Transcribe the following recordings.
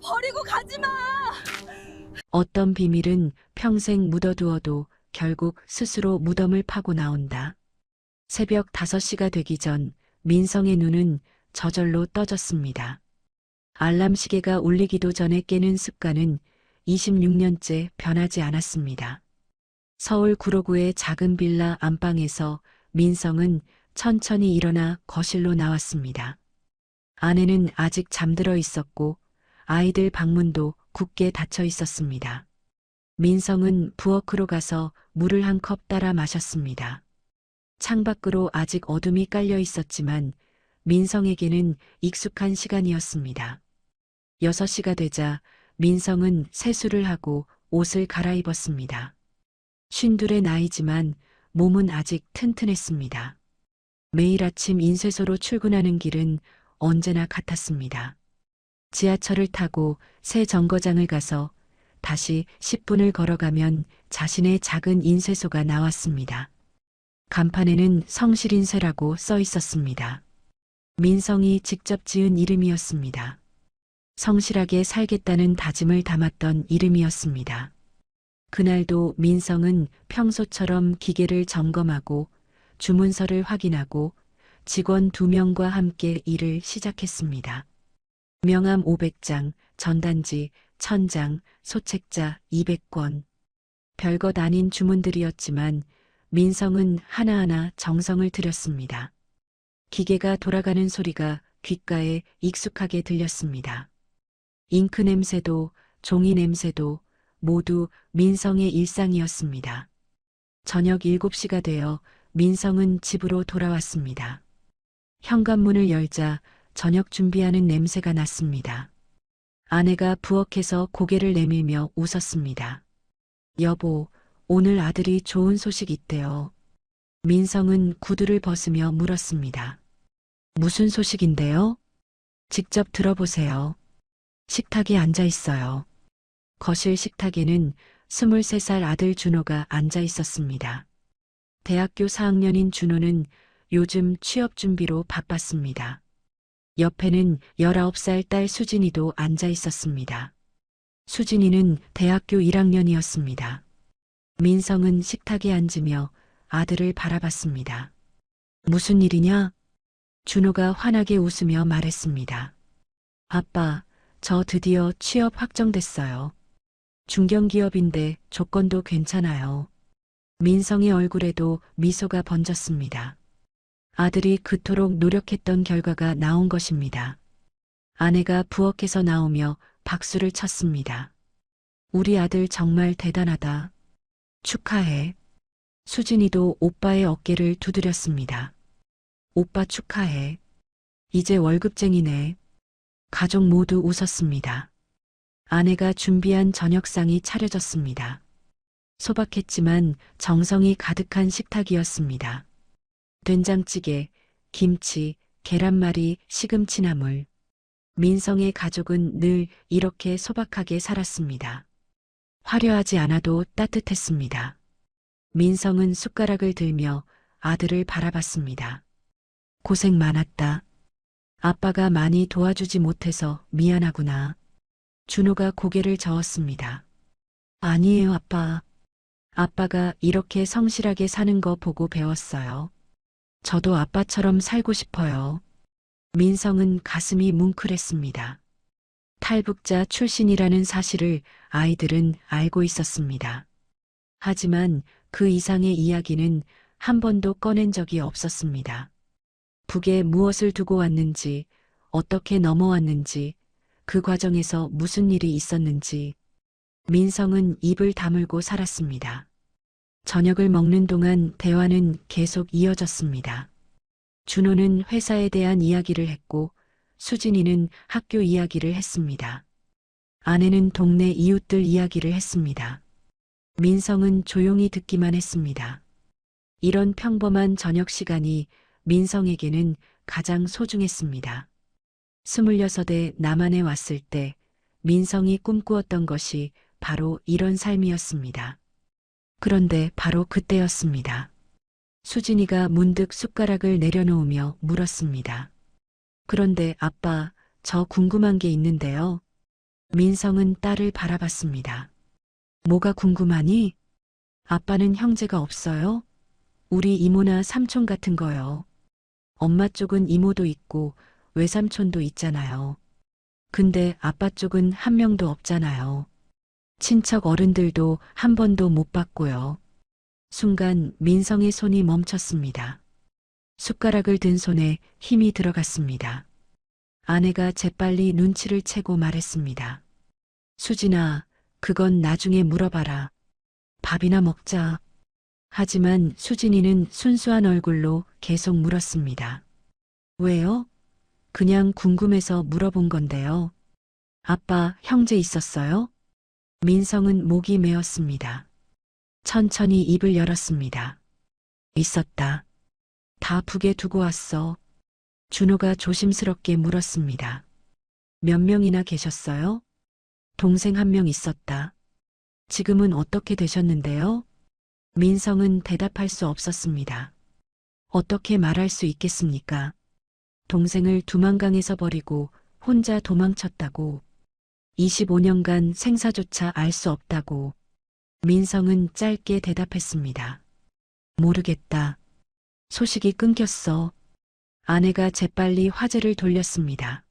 버리고 가지 마! 어떤 비밀은 평생 묻어두어도 결국 스스로 무덤을 파고 나온다. 새벽 5시가 되기 전 민성의 눈은 저절로 떠졌습니다. 알람 시계가 울리기도 전에 깨는 습관은 26년째 변하지 않았습니다. 서울 구로구의 작은 빌라 안방에서 민성은 천천히 일어나 거실로 나왔습니다. 아내는 아직 잠들어 있었고 아이들 방문도 굳게 닫혀 있었습니다. 민성은 부엌으로 가서 물을 한 컵 따라 마셨습니다. 창밖으로 아직 어둠이 깔려 있었지만 민성에게는 익숙한 시간이었습니다. 6시가 되자 민성은 세수를 하고 옷을 갈아입었습니다. 52의 나이지만 몸은 아직 튼튼했습니다. 매일 아침 인쇄소로 출근하는 길은 언제나 같았습니다. 지하철을 타고 새 정거장을 가서 다시 10분을 걸어가면 자신의 작은 인쇄소가 나왔습니다. 간판에는 성실인쇄라고 써 있었습니다. 민성이 직접 지은 이름이었습니다. 성실하게 살겠다는 다짐을 담았던 이름이었습니다. 그날도 민성은 평소처럼 기계를 점검하고 주문서를 확인하고 직원 2명과 함께 일을 시작했습니다. 명함 500장, 전단지 1000장, 소책자 200권. 별것 아닌 주문들이었지만 민성은 하나하나 정성을 들였습니다. 기계가 돌아가는 소리가 귓가에 익숙하게 들렸습니다. 잉크 냄새도 종이 냄새도 모두 민성의 일상이었습니다. 저녁 7시가 되어 민성은 집으로 돌아왔습니다. 현관문을 열자 저녁 준비하는 냄새가 났습니다. 아내가 부엌에서 고개를 내밀며 웃었습니다. 여보, 오늘 아들이 좋은 소식 있대요. 민성은 구두를 벗으며 물었습니다. 무슨 소식인데요? 직접 들어보세요. 식탁에 앉아 있어요. 거실 식탁에는 23살 아들 준호가 앉아 있었습니다. 대학교 4학년인 준호는 요즘 취업 준비로 바빴습니다. 옆에는 19살 딸 수진이도 앉아 있었습니다. 수진이는 대학교 1학년이었습니다. 민성은 식탁에 앉으며 아들을 바라봤습니다. 무슨 일이냐? 준호가 환하게 웃으며 말했습니다. 아빠, 저 드디어 취업 확정됐어요. 중견기업인데 조건도 괜찮아요. 민성의 얼굴에도 미소가 번졌습니다. 아들이 그토록 노력했던 결과가 나온 것입니다. 아내가 부엌에서 나오며 박수를 쳤습니다. 우리 아들 정말 대단하다. 축하해. 수진이도 오빠의 어깨를 두드렸습니다. 오빠 축하해. 이제 월급쟁이네. 가족 모두 웃었습니다. 아내가 준비한 저녁상이 차려졌습니다. 소박했지만 정성이 가득한 식탁이었습니다. 된장찌개, 김치, 계란말이, 시금치나물. 민성의 가족은 늘 이렇게 소박하게 살았습니다. 화려하지 않아도 따뜻했습니다. 민성은 숟가락을 들며 아들을 바라봤습니다. 고생 많았다. 아빠가 많이 도와주지 못해서 미안하구나. 준호가 고개를 저었습니다. 아니에요, 아빠. 아빠가 이렇게 성실하게 사는 거 보고 배웠어요. 저도 아빠처럼 살고 싶어요. 민성은 가슴이 뭉클했습니다. 탈북자 출신이라는 사실을 아이들은 알고 있었습니다. 하지만 그 이상의 이야기는 한 번도 꺼낸 적이 없었습니다. 북에 무엇을 두고 왔는지, 어떻게 넘어왔는지, 그 과정에서 무슨 일이 있었는지, 민성은 입을 다물고 살았습니다. 저녁을 먹는 동안 대화는 계속 이어졌습니다. 준호는 회사에 대한 이야기를 했고 수진이는 학교 이야기를 했습니다. 아내는 동네 이웃들 이야기를 했습니다. 민성은 조용히 듣기만 했습니다. 이런 평범한 저녁 시간이 민성에게는 가장 소중했습니다. 26에 남한에 왔을 때 민성이 꿈꾸었던 것이 바로 이런 삶이었습니다. 그런데 바로 그때였습니다. 수진이가 문득 숟가락을 내려놓으며 물었습니다. 그런데 아빠, 저 궁금한 게 있는데요. 민성은 딸을 바라봤습니다. 뭐가 궁금하니? 아빠는 형제가 없어요? 우리 이모나 삼촌 같은 거요. 엄마 쪽은 이모도 있고 외삼촌도 있잖아요. 근데 아빠 쪽은 한 명도 없잖아요. 친척 어른들도 한 번도 못 봤고요. 순간 민성의 손이 멈췄습니다. 숟가락을 든 손에 힘이 들어갔습니다. 아내가 재빨리 눈치를 채고 말했습니다. 수진아, 그건 나중에 물어봐라. 밥이나 먹자. 하지만 수진이는 순수한 얼굴로 계속 물었습니다. 왜요? 그냥 궁금해서 물어본 건데요. 아빠, 형제 있었어요? 민성은 목이 메었습니다. 천천히 입을 열었습니다. 있었다. 다 북에 두고 왔어. 준호가 조심스럽게 물었습니다. 몇 명이나 계셨어요? 동생 한 명 있었다. 지금은 어떻게 되셨는데요? 민성은 대답할 수 없었습니다. 어떻게 말할 수 있겠습니까? 동생을 두만강에서 버리고 혼자 도망쳤다고. 25년간 생사조차 알 수 없다고. 민성은 짧게 대답했습니다. 모르겠다. 소식이 끊겼어. 아내가 재빨리 화제를 돌렸습니다.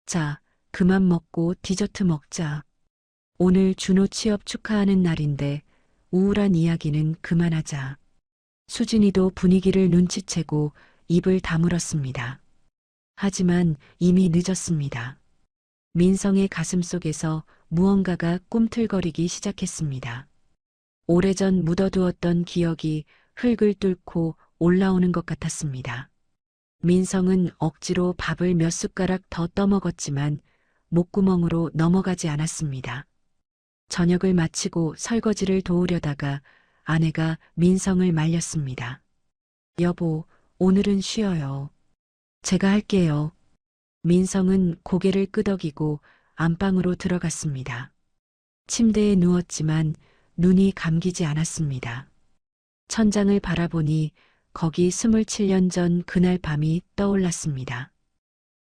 자, 그만 먹고 디저트 먹자. 오늘 준호 취업 축하하는 날인데 우울한 이야기는 그만하자. 수진이도 분위기를 눈치채고 입을 다물었습니다. 하지만 이미 늦었습니다. 민성의 가슴 속에서 무언가가 꿈틀거리기 시작했습니다. 오래전 묻어두었던 기억이 흙을 뚫고 올라오는 것 같았습니다. 민성은 억지로 밥을 몇 숟가락 더 떠먹었지만 목구멍으로 넘어가지 않았습니다. 저녁을 마치고 설거지를 도우려다가 아내가 민성을 말렸습니다. 여보, 오늘은 쉬어요. 제가 할게요. 민성은 고개를 끄덕이고 안방으로 들어갔습니다. 침대에 누웠지만 눈이 감기지 않았습니다. 천장을 바라보니 거기 27년 전 그날 밤이 떠올랐습니다.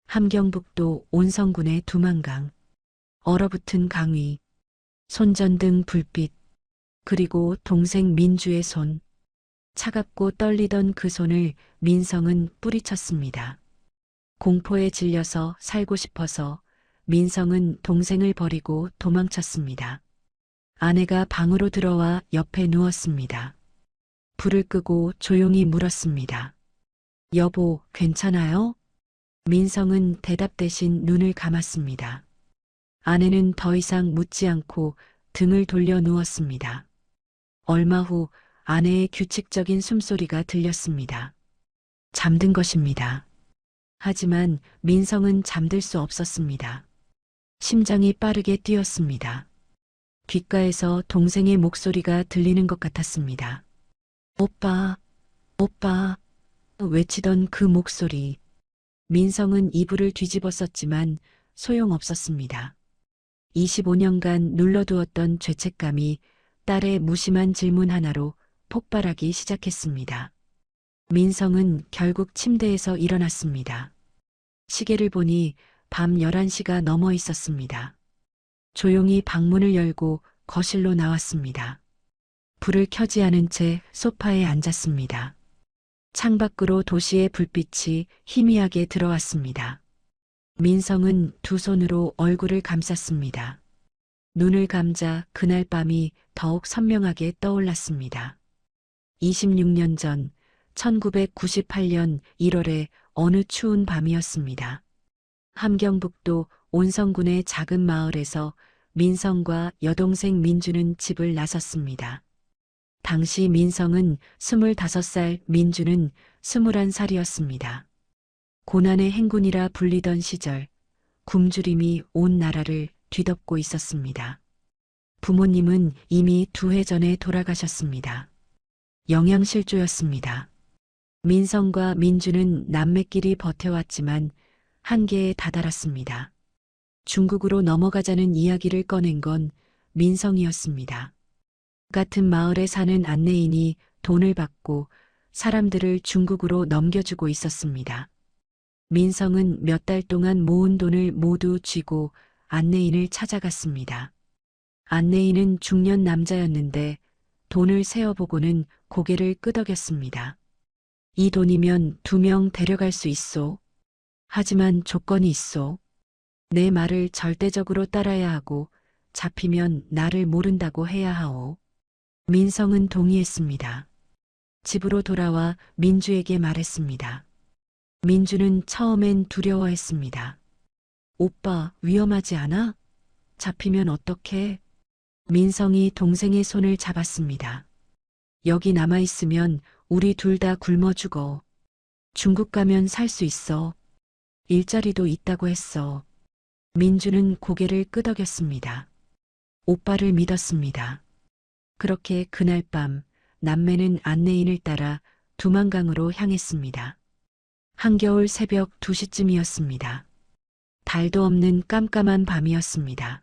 함경북도 온성군의 두만강, 얼어붙은 강위, 손전등 불빛, 그리고 동생 민주의 손. 차갑고 떨리던 그 손을 민성은 뿌리쳤습니다. 공포에 질려서 살고 싶어서 민성은 동생을 버리고 도망쳤습니다. 아내가 방으로 들어와 옆에 누웠습니다. 불을 끄고 조용히 물었습니다. 여보, 괜찮아요? 민성은 대답 대신 눈을 감았습니다. 아내는 더 이상 묻지 않고 등을 돌려 누웠습니다. 얼마 후 아내의 규칙적인 숨소리가 들렸습니다. 잠든 것입니다. 하지만 민성은 잠들 수 없었습니다. 심장이 빠르게 뛰었습니다. 귓가에서 동생의 목소리가 들리는 것 같았습니다. 오빠, 오빠, 외치던 그 목소리. 민성은 이불을 뒤집어 썼지만 소용없었습니다. 25년간 눌러두었던 죄책감이 딸의 무심한 질문 하나로 폭발하기 시작했습니다. 민성은 결국 침대에서 일어났습니다. 시계를 보니 밤 11시가 넘어 있었습니다. 조용히 방문을 열고 거실로 나왔습니다. 불을 켜지 않은 채 소파에 앉았습니다. 창밖으로 도시의 불빛이 희미하게 들어왔습니다. 민성은 두 손으로 얼굴을 감쌌습니다. 눈을 감자 그날 밤이 더욱 선명하게 떠올랐습니다. 26년 전 1998년 1월의 어느 추운 밤이었습니다. 함경북도 온성군의 작은 마을에서 민성과 여동생 민주는 집을 나섰습니다. 당시 민성은 25살, 민주는 21살이었습니다. 고난의 행군이라 불리던 시절, 굶주림이 온 나라를 뒤덮고 있었습니다. 부모님은 이미 2해 전에 돌아가셨습니다. 영양실조였습니다. 민성과 민주는 남매끼리 버텨왔지만 한계에 다다랐습니다. 중국으로 넘어가자는 이야기를 꺼낸 건 민성이었습니다. 같은 마을에 사는 안내인이 돈을 받고 사람들을 중국으로 넘겨주고 있었습니다. 민성은 몇 달 동안 모은 돈을 모두 쥐고 안내인을 찾아갔습니다. 안내인은 중년 남자였는데 돈을 세어보고는 고개를 끄덕였습니다. 이 돈이면 2명 데려갈 수 있소. 하지만 조건이 있소. 내 말을 절대적으로 따라야 하고 잡히면 나를 모른다고 해야 하오. 민성은 동의했습니다. 집으로 돌아와 민주에게 말했습니다. 민주는 처음엔 두려워했습니다. 오빠, 위험하지 않아? 잡히면 어떡해? 민성이 동생의 손을 잡았습니다. 여기 남아있으면 우리 둘 다 굶어 죽어. 중국 가면 살 수 있어. 일자리도 있다고 했어. 민주는 고개를 끄덕였습니다. 오빠를 믿었습니다. 그렇게 그날 밤 남매는 안내인을 따라 두만강으로 향했습니다. 한겨울 새벽 2시쯤이었습니다. 달도 없는 깜깜한 밤이었습니다.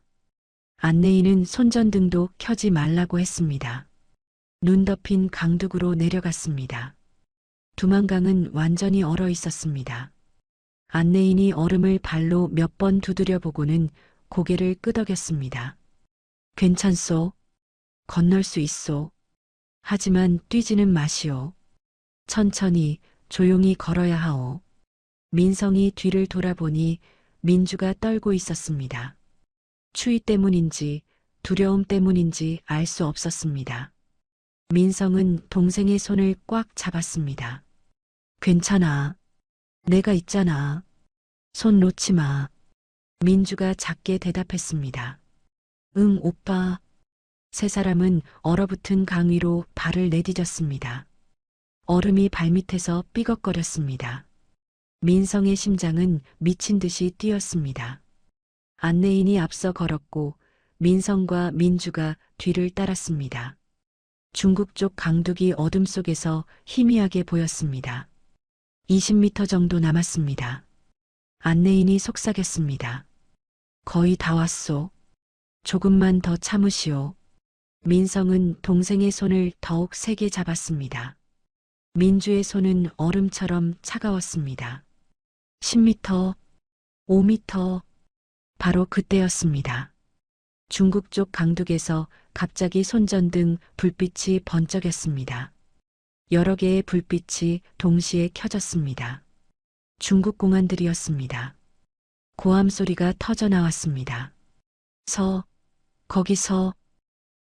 안내인은 손전등도 켜지 말라고 했습니다. 눈 덮인 강둑으로 내려갔습니다. 두만강은 완전히 얼어 있었습니다. 안내인이 얼음을 발로 몇 번 두드려 보고는 고개를 끄덕였습니다. 괜찮소. 건널 수 있소. 하지만 뛰지는 마시오. 천천히 조용히 걸어야 하오. 민성이 뒤를 돌아보니 민주가 떨고 있었습니다. 추위 때문인지 두려움 때문인지 알 수 없었습니다. 민성은 동생의 손을 꽉 잡았습니다. 괜찮아. 내가 있잖아. 손 놓지 마. 민주가 작게 대답했습니다. 응, 오빠. 세 사람은 얼어붙은 강 위로 발을 내디뎠습니다. 얼음이 발밑에서 삐걱거렸습니다. 민성의 심장은 미친 듯이 뛰었습니다. 안내인이 앞서 걸었고 민성과 민주가 뒤를 따랐습니다. 중국 쪽 강둑이 어둠 속에서 희미하게 보였습니다. 20m 정도 남았습니다. 안내인이 속삭였습니다. 거의 다 왔소. 조금만 더 참으시오. 민성은 동생의 손을 더욱 세게 잡았습니다. 민주의 손은 얼음처럼 차가웠습니다. 10m, 5m, 바로 그때였습니다. 중국 쪽 강둑에서 갑자기 손전등 불빛이 번쩍였습니다. 여러 개의 불빛이 동시에 켜졌습니다. 중국 공안들이었습니다. 고함 소리가 터져 나왔습니다. 거기서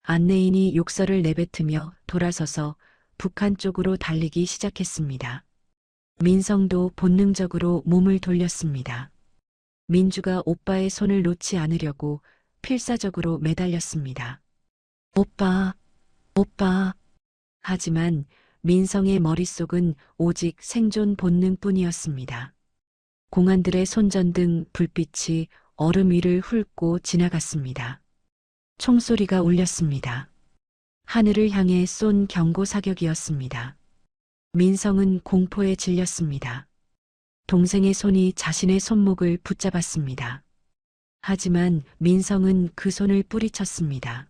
안내인이 욕설을 내뱉으며 돌아서서 북한 쪽으로 달리기 시작했습니다. 민성도 본능적으로 몸을 돌렸습니다. 민주가 오빠의 손을 놓지 않으려고 필사적으로 매달렸습니다. 오빠. 하지만 민성의 머릿속은 오직 생존 본능뿐이었습니다. 공안들의 손전등 불빛이 얼음 위를 훑고 지나갔습니다. 총소리가 울렸습니다. 하늘을 향해 쏜 경고 사격이었습니다. 민성은 공포에 질렸습니다. 동생의 손이 자신의 손목을 붙잡았습니다. 하지만 민성은 그 손을 뿌리쳤습니다.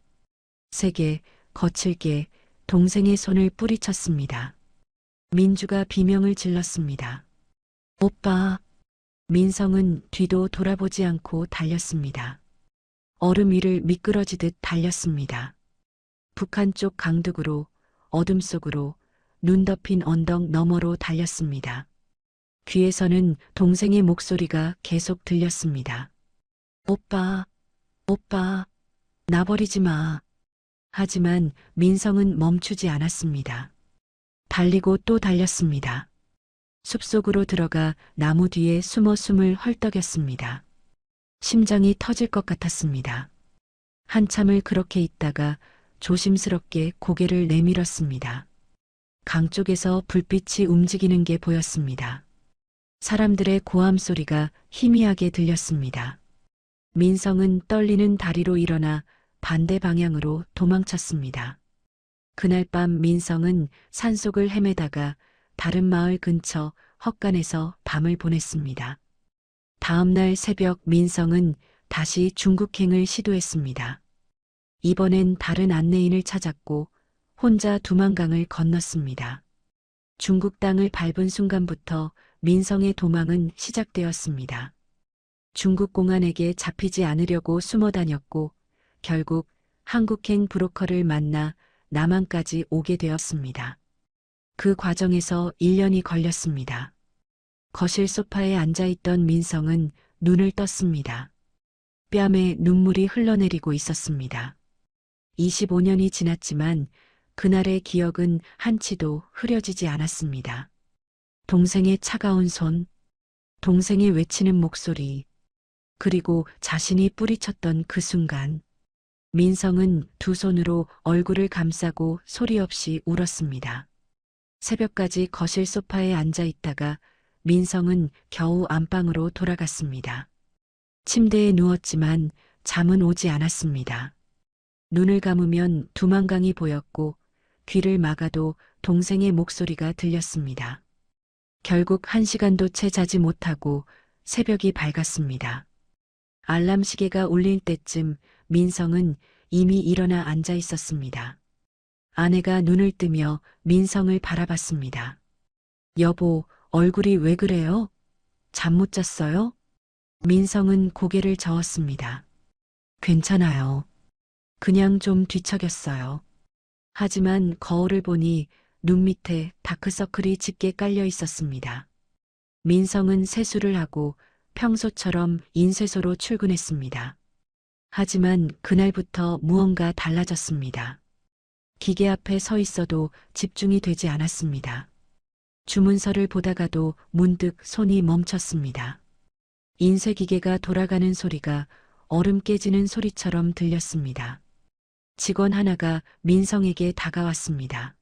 세게, 거칠게 동생의 손을 뿌리쳤습니다. 민주가 비명을 질렀습니다. 오빠. 민성은 뒤도 돌아보지 않고 달렸습니다. 얼음 위를 미끄러지듯 달렸습니다. 북한 쪽 강둑으로, 어둠 속으로, 눈 덮인 언덕 너머로 달렸습니다. 귀에서는 동생의 목소리가 계속 들렸습니다. 오빠, 나 버리지 마. 하지만 민성은 멈추지 않았습니다. 달리고 또 달렸습니다. 숲속으로 들어가 나무 뒤에 숨어 숨을 헐떡였습니다. 심장이 터질 것 같았습니다. 한참을 그렇게 있다가 조심스럽게 고개를 내밀었습니다. 강 쪽에서 불빛이 움직이는 게 보였습니다. 사람들의 고함 소리가 희미하게 들렸습니다. 민성은 떨리는 다리로 일어나 반대 방향으로 도망쳤습니다. 그날 밤 민성은 산속을 헤매다가 다른 마을 근처 헛간에서 밤을 보냈습니다. 다음 날 새벽 민성은 다시 중국행을 시도했습니다. 이번엔 다른 안내인을 찾았고 혼자 두만강을 건넜습니다. 중국 땅을 밟은 순간부터 민성의 도망은 시작되었습니다. 중국 공안에게 잡히지 않으려고 숨어 다녔고 결국 한국행 브로커를 만나 남한까지 오게 되었습니다. 그 과정에서 1년이 걸렸습니다. 거실 소파에 앉아있던 민성은 눈을 떴습니다. 뺨에 눈물이 흘러내리고 있었습니다. 25년이 지났지만 그날의 기억은 한치도 흐려지지 않았습니다. 동생의 차가운 손, 동생의 외치는 목소리, 그리고 자신이 뿌리쳤던 그 순간, 민성은 두 손으로 얼굴을 감싸고 소리 없이 울었습니다. 새벽까지 거실 소파에 앉아 있다가 민성은 겨우 안방으로 돌아갔습니다. 침대에 누웠지만 잠은 오지 않았습니다. 눈을 감으면 두만강이 보였고 귀를 막아도 동생의 목소리가 들렸습니다. 결국 1시간도 채 자지 못하고 새벽이 밝았습니다. 알람 시계가 울릴 때쯤 민성은 이미 일어나 앉아 있었습니다. 아내가 눈을 뜨며 민성을 바라봤습니다. 여보, 얼굴이 왜 그래요? 잠 못 잤어요? 민성은 고개를 저었습니다. 괜찮아요. 그냥 좀 뒤척였어요. 하지만 거울을 보니 눈 밑에 다크서클이 짙게 깔려 있었습니다. 민성은 세수를 하고 평소처럼 인쇄소로 출근했습니다. 하지만 그날부터 무언가 달라졌습니다. 기계 앞에 서 있어도 집중이 되지 않았습니다. 주문서를 보다가도 문득 손이 멈췄습니다. 인쇄기계가 돌아가는 소리가 얼음 깨지는 소리처럼 들렸습니다. 직원 하나가 민성에게 다가왔습니다.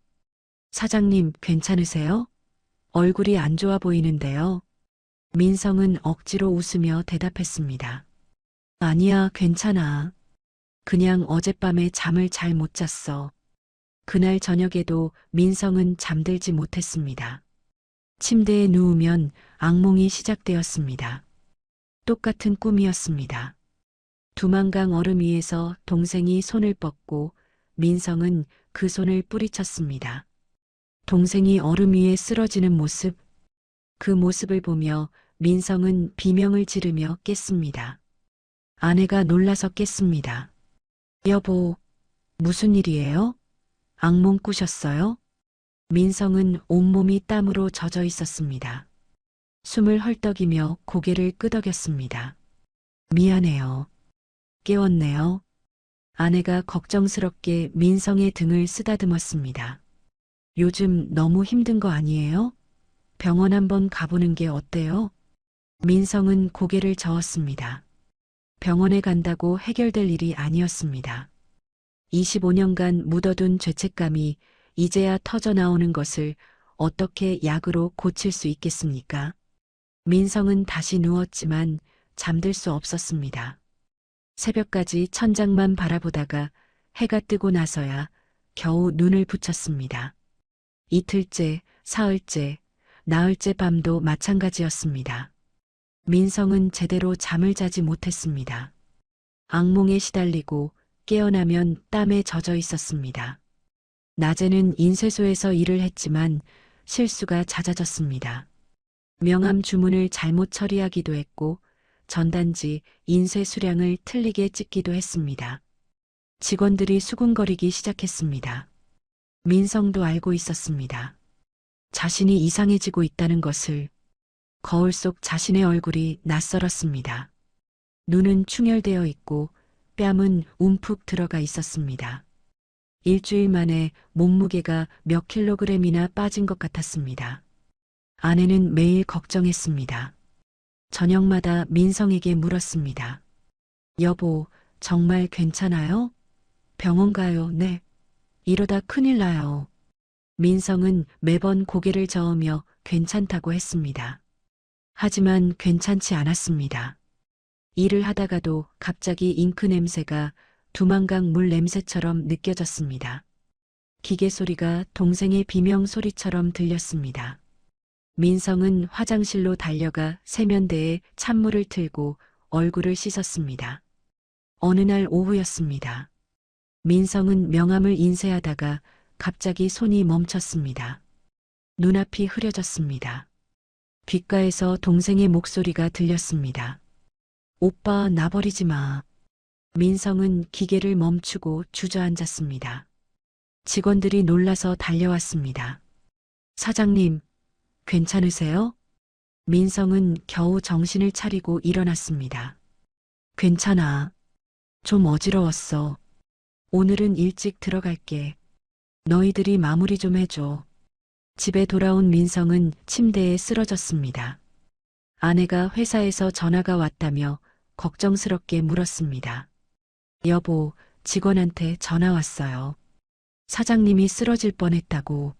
사장님, 괜찮으세요? 얼굴이 안 좋아 보이는데요. 민성은 억지로 웃으며 대답했습니다. 아니야, 괜찮아. 그냥 어젯밤에 잠을 잘 못 잤어. 그날 저녁에도 민성은 잠들지 못했습니다. 침대에 누우면 악몽이 시작되었습니다. 똑같은 꿈이었습니다. 두만강 얼음 위에서 동생이 손을 뻗고 민성은 그 손을 뿌리쳤습니다. 동생이 얼음 위에 쓰러지는 모습, 그 모습을 보며 민성은 비명을 지르며 깼습니다. 아내가 놀라서 깼습니다. 여보, 무슨 일이에요? 악몽 꾸셨어요? 민성은 온몸이 땀으로 젖어 있었습니다. 숨을 헐떡이며 고개를 끄덕였습니다. 미안해요. 깨웠네요. 아내가 걱정스럽게 민성의 등을 쓰다듬었습니다. 요즘 너무 힘든 거 아니에요? 병원 한번 가보는 게 어때요? 민성은 고개를 저었습니다. 병원에 간다고 해결될 일이 아니었습니다. 25년간 묻어둔 죄책감이 이제야 터져나오는 것을 어떻게 약으로 고칠 수 있겠습니까? 민성은 다시 누웠지만 잠들 수 없었습니다. 새벽까지 천장만 바라보다가 해가 뜨고 나서야 겨우 눈을 붙였습니다. 이틀째, 사흘째, 나흘째 밤도 마찬가지였습니다. 민성은 제대로 잠을 자지 못했습니다. 악몽에 시달리고 깨어나면 땀에 젖어 있었습니다. 낮에는 인쇄소에서 일을 했지만 실수가 잦아졌습니다. 명함 주문을 잘못 처리하기도 했고 전단지, 인쇄 수량을 틀리게 찍기도 했습니다. 직원들이 수군거리기 시작했습니다. 민성도 알고 있었습니다. 자신이 이상해지고 있다는 것을. 거울 속 자신의 얼굴이 낯설었습니다. 눈은 충혈되어 있고 뺨은 움푹 들어가 있었습니다. 일주일 만에 몸무게가 몇 킬로그램이나 빠진 것 같았습니다. 아내는 매일 걱정했습니다. 저녁마다 민성에게 물었습니다. 여보, 정말 괜찮아요? 병원 가요, 네. 이러다 큰일 나요. 민성은 매번 고개를 저으며 괜찮다고 했습니다. 하지만 괜찮지 않았습니다. 일을 하다가도 갑자기 잉크 냄새가 두만강 물 냄새처럼 느껴졌습니다. 기계 소리가 동생의 비명 소리처럼 들렸습니다. 민성은 화장실로 달려가 세면대에 찬물을 틀고 얼굴을 씻었습니다. 어느 날 오후였습니다. 민성은 명함을 인쇄하다가 갑자기 손이 멈췄습니다. 눈앞이 흐려졌습니다. 귓가에서 동생의 목소리가 들렸습니다. 오빠 나버리지 마. 민성은 기계를 멈추고 주저앉았습니다. 직원들이 놀라서 달려왔습니다. 사장님, 괜찮으세요? 민성은 겨우 정신을 차리고 일어났습니다. 괜찮아. 좀 어지러웠어. 오늘은 일찍 들어갈게. 너희들이 마무리 좀 해줘. 집에 돌아온 민성은 침대에 쓰러졌습니다. 아내가 회사에서 전화가 왔다며 걱정스럽게 물었습니다. 여보, 직원한테 전화 왔어요. 사장님이 쓰러질 뻔했다고.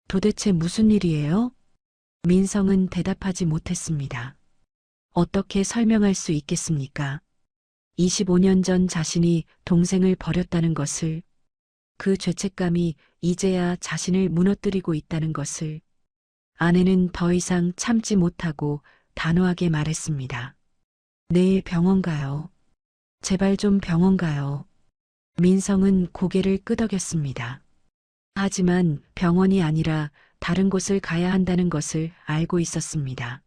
도대체 무슨 일이에요? 민성은 대답하지 못했습니다. 어떻게 설명할 수 있겠습니까? 25년 전 자신이 동생을 버렸다는 것을, 그 죄책감이 이제야 자신을 무너뜨리고 있다는 것을. 아내는 더 이상 참지 못하고 단호하게 말했습니다. 내일 병원 가요. 제발 좀 병원 가요. 민성은 고개를 끄덕였습니다. 하지만 병원이 아니라 다른 곳을 가야 한다는 것을 알고 있었습니다.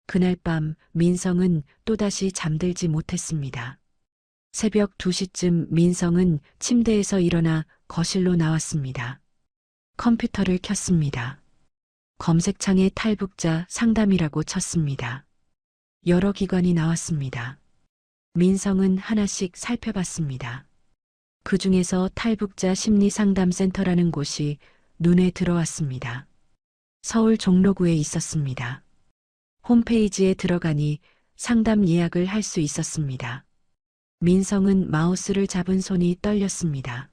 그날 밤 민성은 또다시 잠들지 못했습니다. 새벽 2시쯤 민성은 침대에서 일어나 거실로 나왔습니다. 컴퓨터를 켰습니다. 검색창에 탈북자 상담이라고 쳤습니다. 여러 기관이 나왔습니다. 민성은 하나씩 살펴봤습니다. 그 중에서 탈북자 심리상담센터라는 곳이 눈에 들어왔습니다. 서울 종로구에 있었습니다. 홈페이지에 들어가니 상담 예약을 할 수 있었습니다. 민성은 마우스를 잡은 손이 떨렸습니다.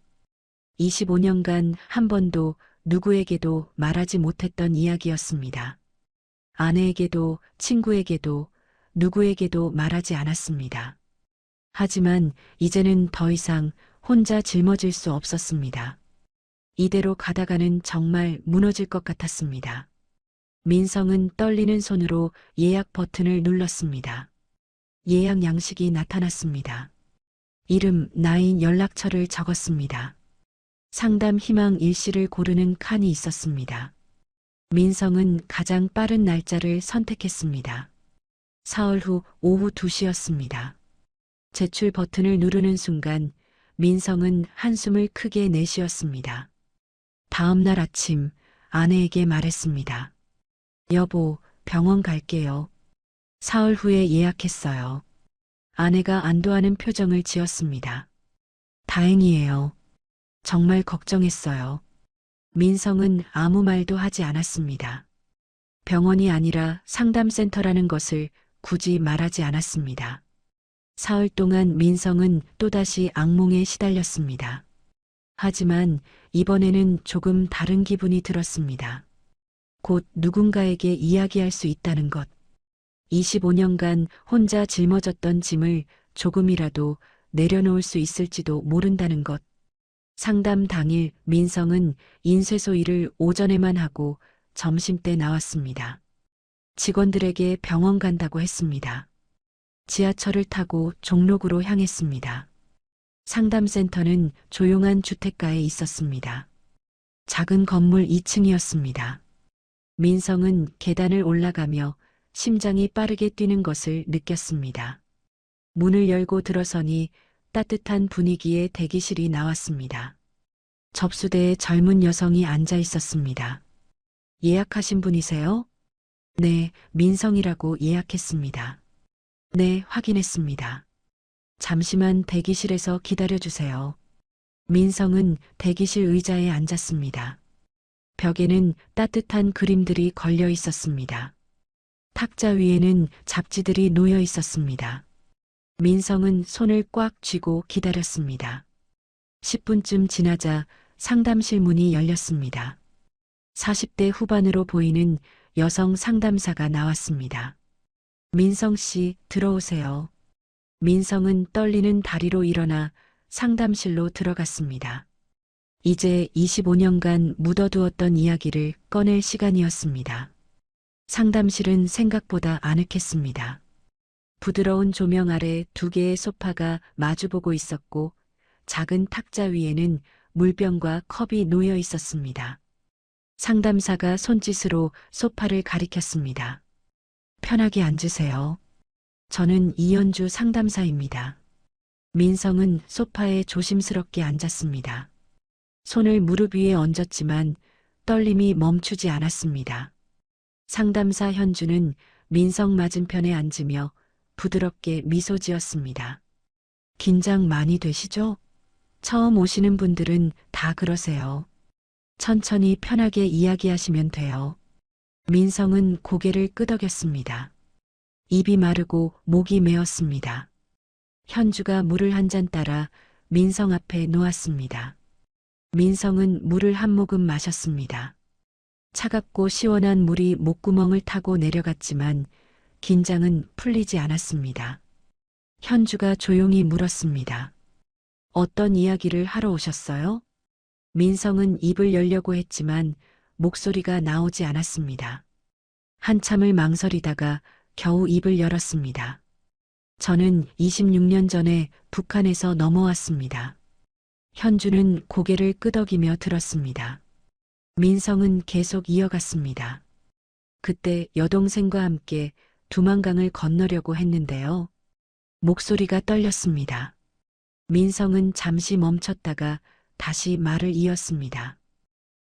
25년간 한 번도 누구에게도 말하지 못했던 이야기였습니다. 아내에게도 친구에게도 누구에게도 말하지 않았습니다. 하지만 이제는 더 이상 혼자 짊어질 수 없었습니다. 이대로 가다가는 정말 무너질 것 같았습니다. 민성은 떨리는 손으로 예약 버튼을 눌렀습니다. 예약 양식이 나타났습니다. 이름, 나이, 연락처를 적었습니다. 상담 희망 일시를 고르는 칸이 있었습니다. 민성은 가장 빠른 날짜를 선택했습니다. 사흘 후 오후 2시였습니다. 제출 버튼을 누르는 순간 민성은 한숨을 크게 내쉬었습니다. 다음 날 아침 아내에게 말했습니다. 여보, 병원 갈게요. 사흘 후에 예약했어요. 아내가 안도하는 표정을 지었습니다. 다행이에요. 정말 걱정했어요. 민성은 아무 말도 하지 않았습니다. 병원이 아니라 상담센터라는 것을 굳이 말하지 않았습니다. 사흘 동안 민성은 또다시 악몽에 시달렸습니다. 하지만 이번에는 조금 다른 기분이 들었습니다. 곧 누군가에게 이야기할 수 있다는 것. 25년간 혼자 짊어졌던 짐을 조금이라도 내려놓을 수 있을지도 모른다는 것. 상담 당일 민성은 인쇄소 일을 오전에만 하고 점심때 나왔습니다. 직원들에게 병원 간다고 했습니다. 지하철을 타고 종로구로 향했습니다. 상담센터는 조용한 주택가에 있었습니다. 작은 건물 2층이었습니다. 민성은 계단을 올라가며 심장이 빠르게 뛰는 것을 느꼈습니다. 문을 열고 들어서니 따뜻한 분위기의 대기실이 나왔습니다. 접수대에 젊은 여성이 앉아 있었습니다. 예약하신 분이세요? 네, 민성이라고 예약했습니다. 네, 확인했습니다. 잠시만 대기실에서 기다려주세요. 민성은 대기실 의자에 앉았습니다. 벽에는 따뜻한 그림들이 걸려 있었습니다. 탁자 위에는 잡지들이 놓여 있었습니다. 민성은 손을 꽉 쥐고 기다렸습니다. 10분쯤 지나자 상담실 문이 열렸습니다. 40대 후반으로 보이는 여성 상담사가 나왔습니다. 민성 씨, 들어오세요. 민성은 떨리는 다리로 일어나 상담실로 들어갔습니다. 이제 25년간 묻어두었던 이야기를 꺼낼 시간이었습니다. 상담실은 생각보다 아늑했습니다. 부드러운 조명 아래 2개의 소파가 마주보고 있었고 작은 탁자 위에는 물병과 컵이 놓여 있었습니다. 상담사가 손짓으로 소파를 가리켰습니다. 편하게 앉으세요. 저는 이연주 상담사입니다. 민성은 소파에 조심스럽게 앉았습니다. 손을 무릎 위에 얹었지만 떨림이 멈추지 않았습니다. 상담사 현주는 민성 맞은편에 앉으며 부드럽게 미소 지었습니다. 긴장 많이 되시죠? 처음 오시는 분들은 다 그러세요. 천천히 편하게 이야기하시면 돼요. 민성은 고개를 끄덕였습니다. 입이 마르고 목이 메었습니다. 현주가 물을 한 잔 따라 민성 앞에 놓았습니다. 민성은 물을 한 모금 마셨습니다. 차갑고 시원한 물이 목구멍을 타고 내려갔지만 긴장은 풀리지 않았습니다. 현주가 조용히 물었습니다. 어떤 이야기를 하러 오셨어요? 민성은 입을 열려고 했지만 목소리가 나오지 않았습니다. 한참을 망설이다가 겨우 입을 열었습니다. 저는 26년 전에 북한에서 넘어왔습니다. 현주는 고개를 끄덕이며 들었습니다. 민성은 계속 이어갔습니다. 그때 여동생과 함께 두만강을 건너려고 했는데요. 목소리가 떨렸습니다. 민성은 잠시 멈췄다가 다시 말을 이었습니다.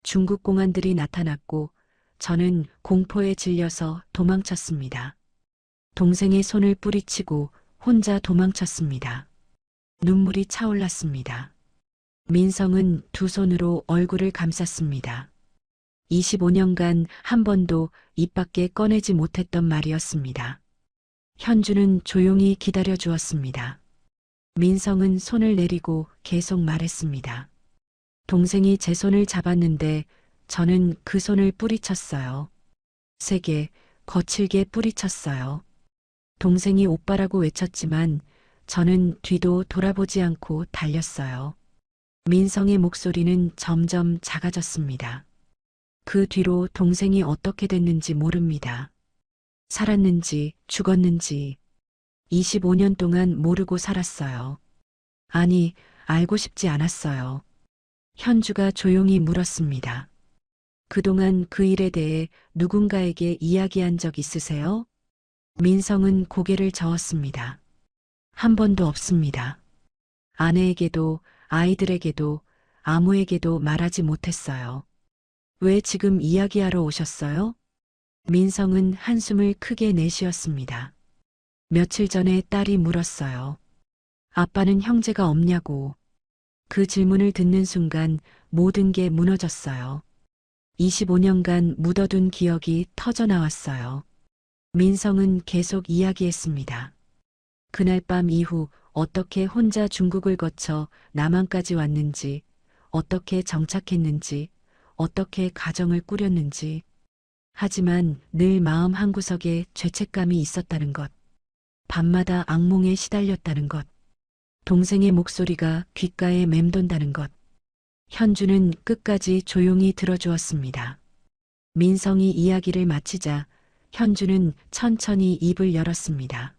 중국 공안들이 나타났고 저는 공포에 질려서 도망쳤습니다. 동생의 손을 뿌리치고 혼자 도망쳤습니다. 눈물이 차올랐습니다. 민성은 두 손으로 얼굴을 감쌌습니다. 25년간 한 번도 입 밖에 꺼내지 못했던 말이었습니다. 현주는 조용히 기다려 주었습니다. 민성은 손을 내리고 계속 말했습니다. 동생이 제 손을 잡았는데 저는 그 손을 뿌리쳤어요. 세게, 거칠게 뿌리쳤어요. 동생이 오빠라고 외쳤지만 저는 뒤도 돌아보지 않고 달렸어요. 민성의 목소리는 점점 작아졌습니다. 그 뒤로 동생이 어떻게 됐는지 모릅니다. 살았는지 죽었는지 25년 동안 모르고 살았어요. 아니, 알고 싶지 않았어요. 현주가 조용히 물었습니다. 그동안 그 일에 대해 누군가에게 이야기한 적 있으세요? 민성은 고개를 저었습니다. 한 번도 없습니다. 아내에게도 아이들에게도 아무에게도 말하지 못했어요. 왜 지금 이야기하러 오셨어요? 민성은 한숨을 크게 내쉬었습니다. 며칠 전에 딸이 물었어요. 아빠는 형제가 없냐고. 그 질문을 듣는 순간 모든 게 무너졌어요. 25년간 묻어둔 기억이 터져 나왔어요. 민성은 계속 이야기했습니다. 그날 밤 이후 어떻게 혼자 중국을 거쳐 남한까지 왔는지, 어떻게 정착했는지, 어떻게 가정을 꾸렸는지. 하지만 늘 마음 한구석에 죄책감이 있었다는 것. 밤마다 악몽에 시달렸다는 것. 동생의 목소리가 귓가에 맴돈다는 것. 현주는 끝까지 조용히 들어주었습니다. 민성이 이야기를 마치자 현주는 천천히 입을 열었습니다.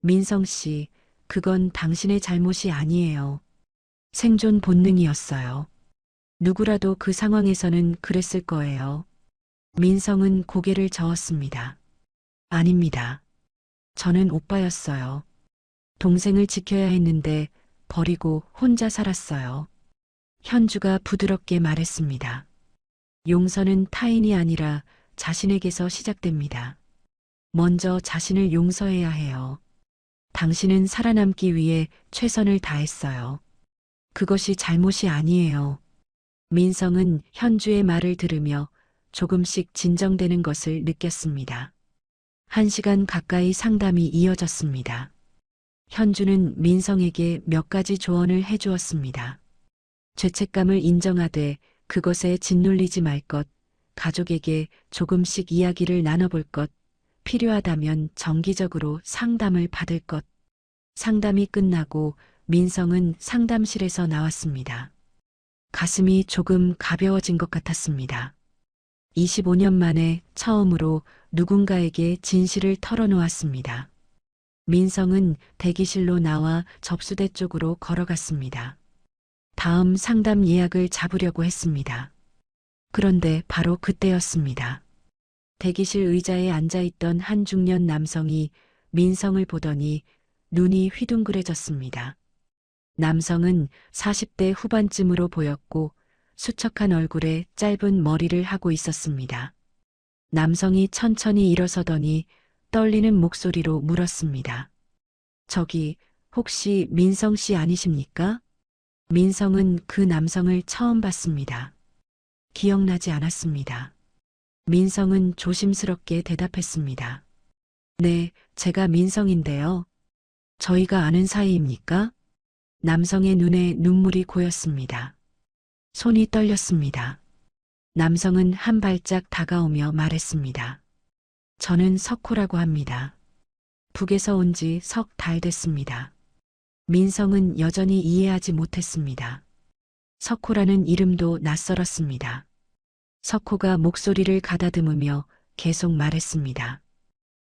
민성 씨, 그건 당신의 잘못이 아니에요. 생존 본능이었어요. 누구라도 그 상황에서는 그랬을 거예요. 민성은 고개를 저었습니다. 아닙니다. 저는 오빠였어요. 동생을 지켜야 했는데 버리고 혼자 살았어요. 현주가 부드럽게 말했습니다. 용서는 타인이 아니라 자신에게서 시작됩니다. 먼저 자신을 용서해야 해요. 당신은 살아남기 위해 최선을 다했어요. 그것이 잘못이 아니에요. 민성은 현주의 말을 들으며 조금씩 진정되는 것을 느꼈습니다. 1시간 가까이 상담이 이어졌습니다. 현주는 민성에게 몇 가지 조언을 해주었습니다. 죄책감을 인정하되 그것에 짓눌리지 말 것, 가족에게 조금씩 이야기를 나눠볼 것, 필요하다면 정기적으로 상담을 받을 것. 상담이 끝나고 민성은 상담실에서 나왔습니다. 가슴이 조금 가벼워진 것 같았습니다. 25년 만에 처음으로 누군가에게 진실을 털어놓았습니다. 민성은 대기실로 나와 접수대 쪽으로 걸어갔습니다. 다음 상담 예약을 잡으려고 했습니다. 그런데 바로 그때였습니다. 대기실 의자에 앉아있던 한 중년 남성이 민성을 보더니 눈이 휘둥그레졌습니다. 남성은 40대 후반쯤으로 보였고 수척한 얼굴에 짧은 머리를 하고 있었습니다. 남성이 천천히 일어서더니 떨리는 목소리로 물었습니다. 저기, 혹시 민성 씨 아니십니까? 민성은 그 남성을 처음 봤습니다. 기억나지 않았습니다. 민성은 조심스럽게 대답했습니다. 네, 제가 민성인데요. 저희가 아는 사이입니까? 남성의 눈에 눈물이 고였습니다. 손이 떨렸습니다. 남성은 한 발짝 다가오며 말했습니다. 저는 석호라고 합니다. 북에서 온 지 석 달 됐습니다. 민성은 여전히 이해하지 못했습니다. 석호라는 이름도 낯설었습니다. 석호가 목소리를 가다듬으며 계속 말했습니다.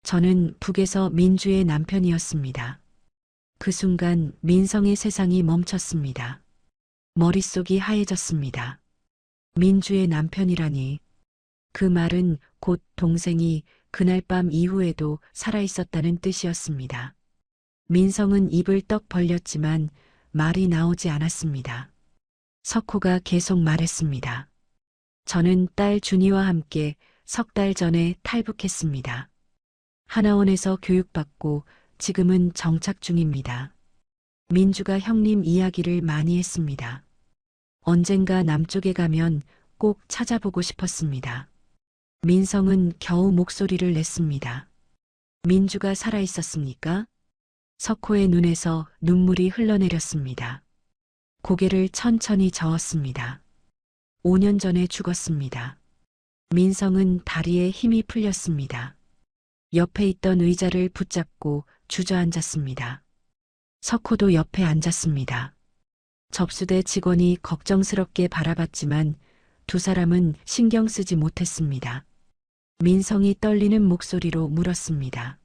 저는 북에서 민주의 남편이었습니다. 그 순간 민성의 세상이 멈췄습니다. 머릿속이 하얘졌습니다. 민주의 남편이라니. 그 말은 곧 동생이 그날 밤 이후에도 살아있었다는 뜻이었습니다. 민성은 입을 떡 벌렸지만 말이 나오지 않았습니다. 석호가 계속 말했습니다. 저는 딸 준이와 함께 석 달 전에 탈북했습니다. 하나원에서 교육받고 지금은 정착 중입니다. 민주가 형님 이야기를 많이 했습니다. 언젠가 남쪽에 가면 꼭 찾아보고 싶었습니다. 민성은 겨우 목소리를 냈습니다. 민주가 살아있었습니까? 석호의 눈에서 눈물이 흘러내렸습니다. 고개를 천천히 저었습니다. 5년 전에 죽었습니다. 민성은 다리에 힘이 풀렸습니다. 옆에 있던 의자를 붙잡고 주저앉았습니다. 석호도 옆에 앉았습니다. 접수대 직원이 걱정스럽게 바라봤지만 두 사람은 신경 쓰지 못했습니다. 민성이 떨리는 목소리로 물었습니다.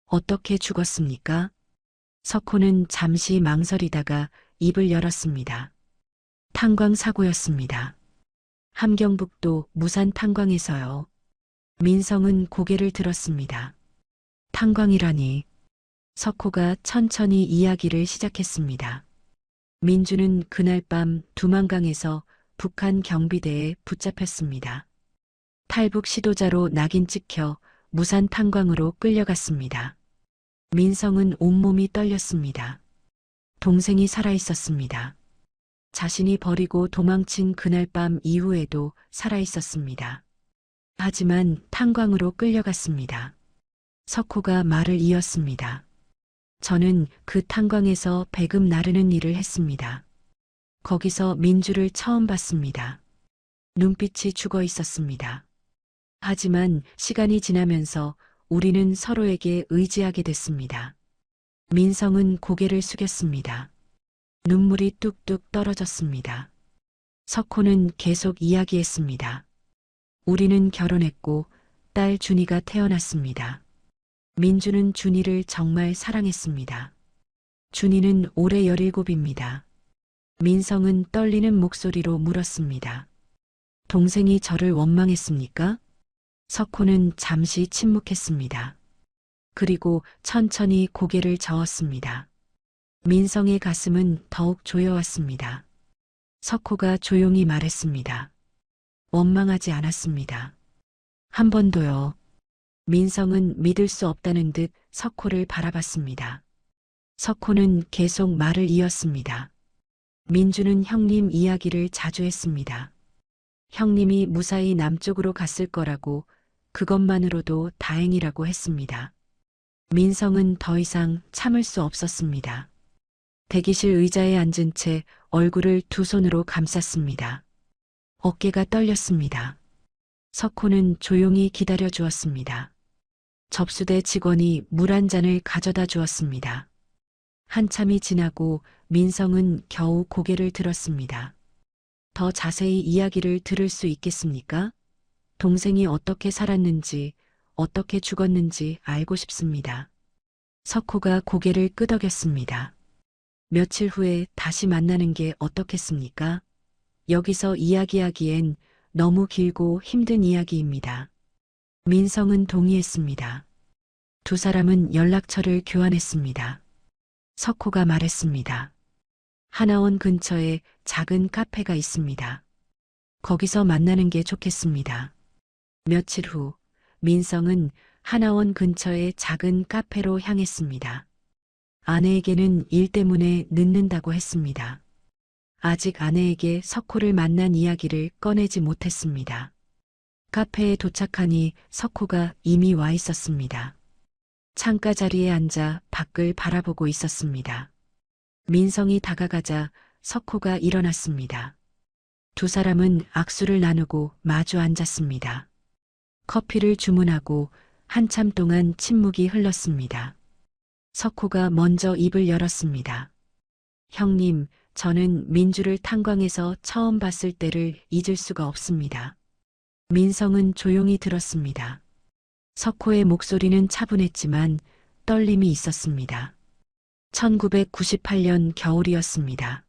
어떻게 죽었습니까? 석호는 잠시 망설이다가 입을 열었습니다. 탄광 사고였습니다. 함경북도 무산 탄광에서요. 민성은 고개를 들었습니다. 탄광이라니. 석호가 천천히 이야기를 시작했습니다. 민주는 그날 밤 두만강에서 북한 경비대에 붙잡혔습니다. 탈북 시도자로 낙인 찍혀 무산 탄광으로 끌려갔습니다. 민성은 온몸이 떨렸습니다. 동생이 살아있었습니다. 자신이 버리고 도망친 그날 밤 이후에도 살아있었습니다. 하지만 탄광으로 끌려갔습니다. 석호가 말을 이었습니다. 저는 그 탄광에서 배금 나르는 일을 했습니다. 거기서 민주를 처음 봤습니다. 눈빛이 죽어 있었습니다. 하지만 시간이 지나면서 우리는 서로에게 의지하게 됐습니다. 민성은 고개를 숙였습니다. 눈물이 뚝뚝 떨어졌습니다. 석호는 계속 이야기했습니다. 우리는 결혼했고 딸 준이가 태어났습니다. 민주는 준이를 정말 사랑했습니다. 준이는 올해 17입니다. 민성은 떨리는 목소리로 물었습니다. 동생이 저를 원망했습니까? 석호는 잠시 침묵했습니다. 그리고 천천히 고개를 저었습니다. 민성의 가슴은 더욱 조여왔습니다. 석호가 조용히 말했습니다. 원망하지 않았습니다. 한 번도요. 민성은 믿을 수 없다는 듯 석호를 바라봤습니다. 석호는 계속 말을 이었습니다. 민주는 형님 이야기를 자주 했습니다. 형님이 무사히 남쪽으로 갔을 거라고 그것만으로도 다행이라고 했습니다. 민성은 더 이상 참을 수 없었습니다. 대기실 의자에 앉은 채 얼굴을 두 손으로 감쌌습니다. 어깨가 떨렸습니다. 석호는 조용히 기다려 주었습니다. 접수대 직원이 물 한 잔을 가져다 주었습니다. 한참이 지나고 민성은 겨우 고개를 들었습니다. 더 자세히 이야기를 들을 수 있겠습니까? 동생이 어떻게 살았는지, 어떻게 죽었는지 알고 싶습니다. 석호가 고개를 끄덕였습니다. 며칠 후에 다시 만나는 게 어떻겠습니까? 여기서 이야기하기엔 너무 길고 힘든 이야기입니다. 민성은 동의했습니다. 두 사람은 연락처를 교환했습니다. 석호가 말했습니다. 하나원 근처에 작은 카페가 있습니다. 거기서 만나는 게 좋겠습니다. 며칠 후 민성은 하나원 근처의 작은 카페로 향했습니다. 아내에게는 일 때문에 늦는다고 했습니다. 아직 아내에게 석호를 만난 이야기를 꺼내지 못했습니다. 카페에 도착하니 석호가 이미 와 있었습니다. 창가 자리에 앉아 밖을 바라보고 있었습니다. 민성이 다가가자 석호가 일어났습니다. 두 사람은 악수를 나누고 마주 앉았습니다. 커피를 주문하고 한참 동안 침묵이 흘렀습니다. 석호가 먼저 입을 열었습니다. 형님, 저는 민주를 탄광에서 처음 봤을 때를 잊을 수가 없습니다. 민성은 조용히 들었습니다. 석호의 목소리는 차분했지만 떨림이 있었습니다. 1998년 겨울이었습니다.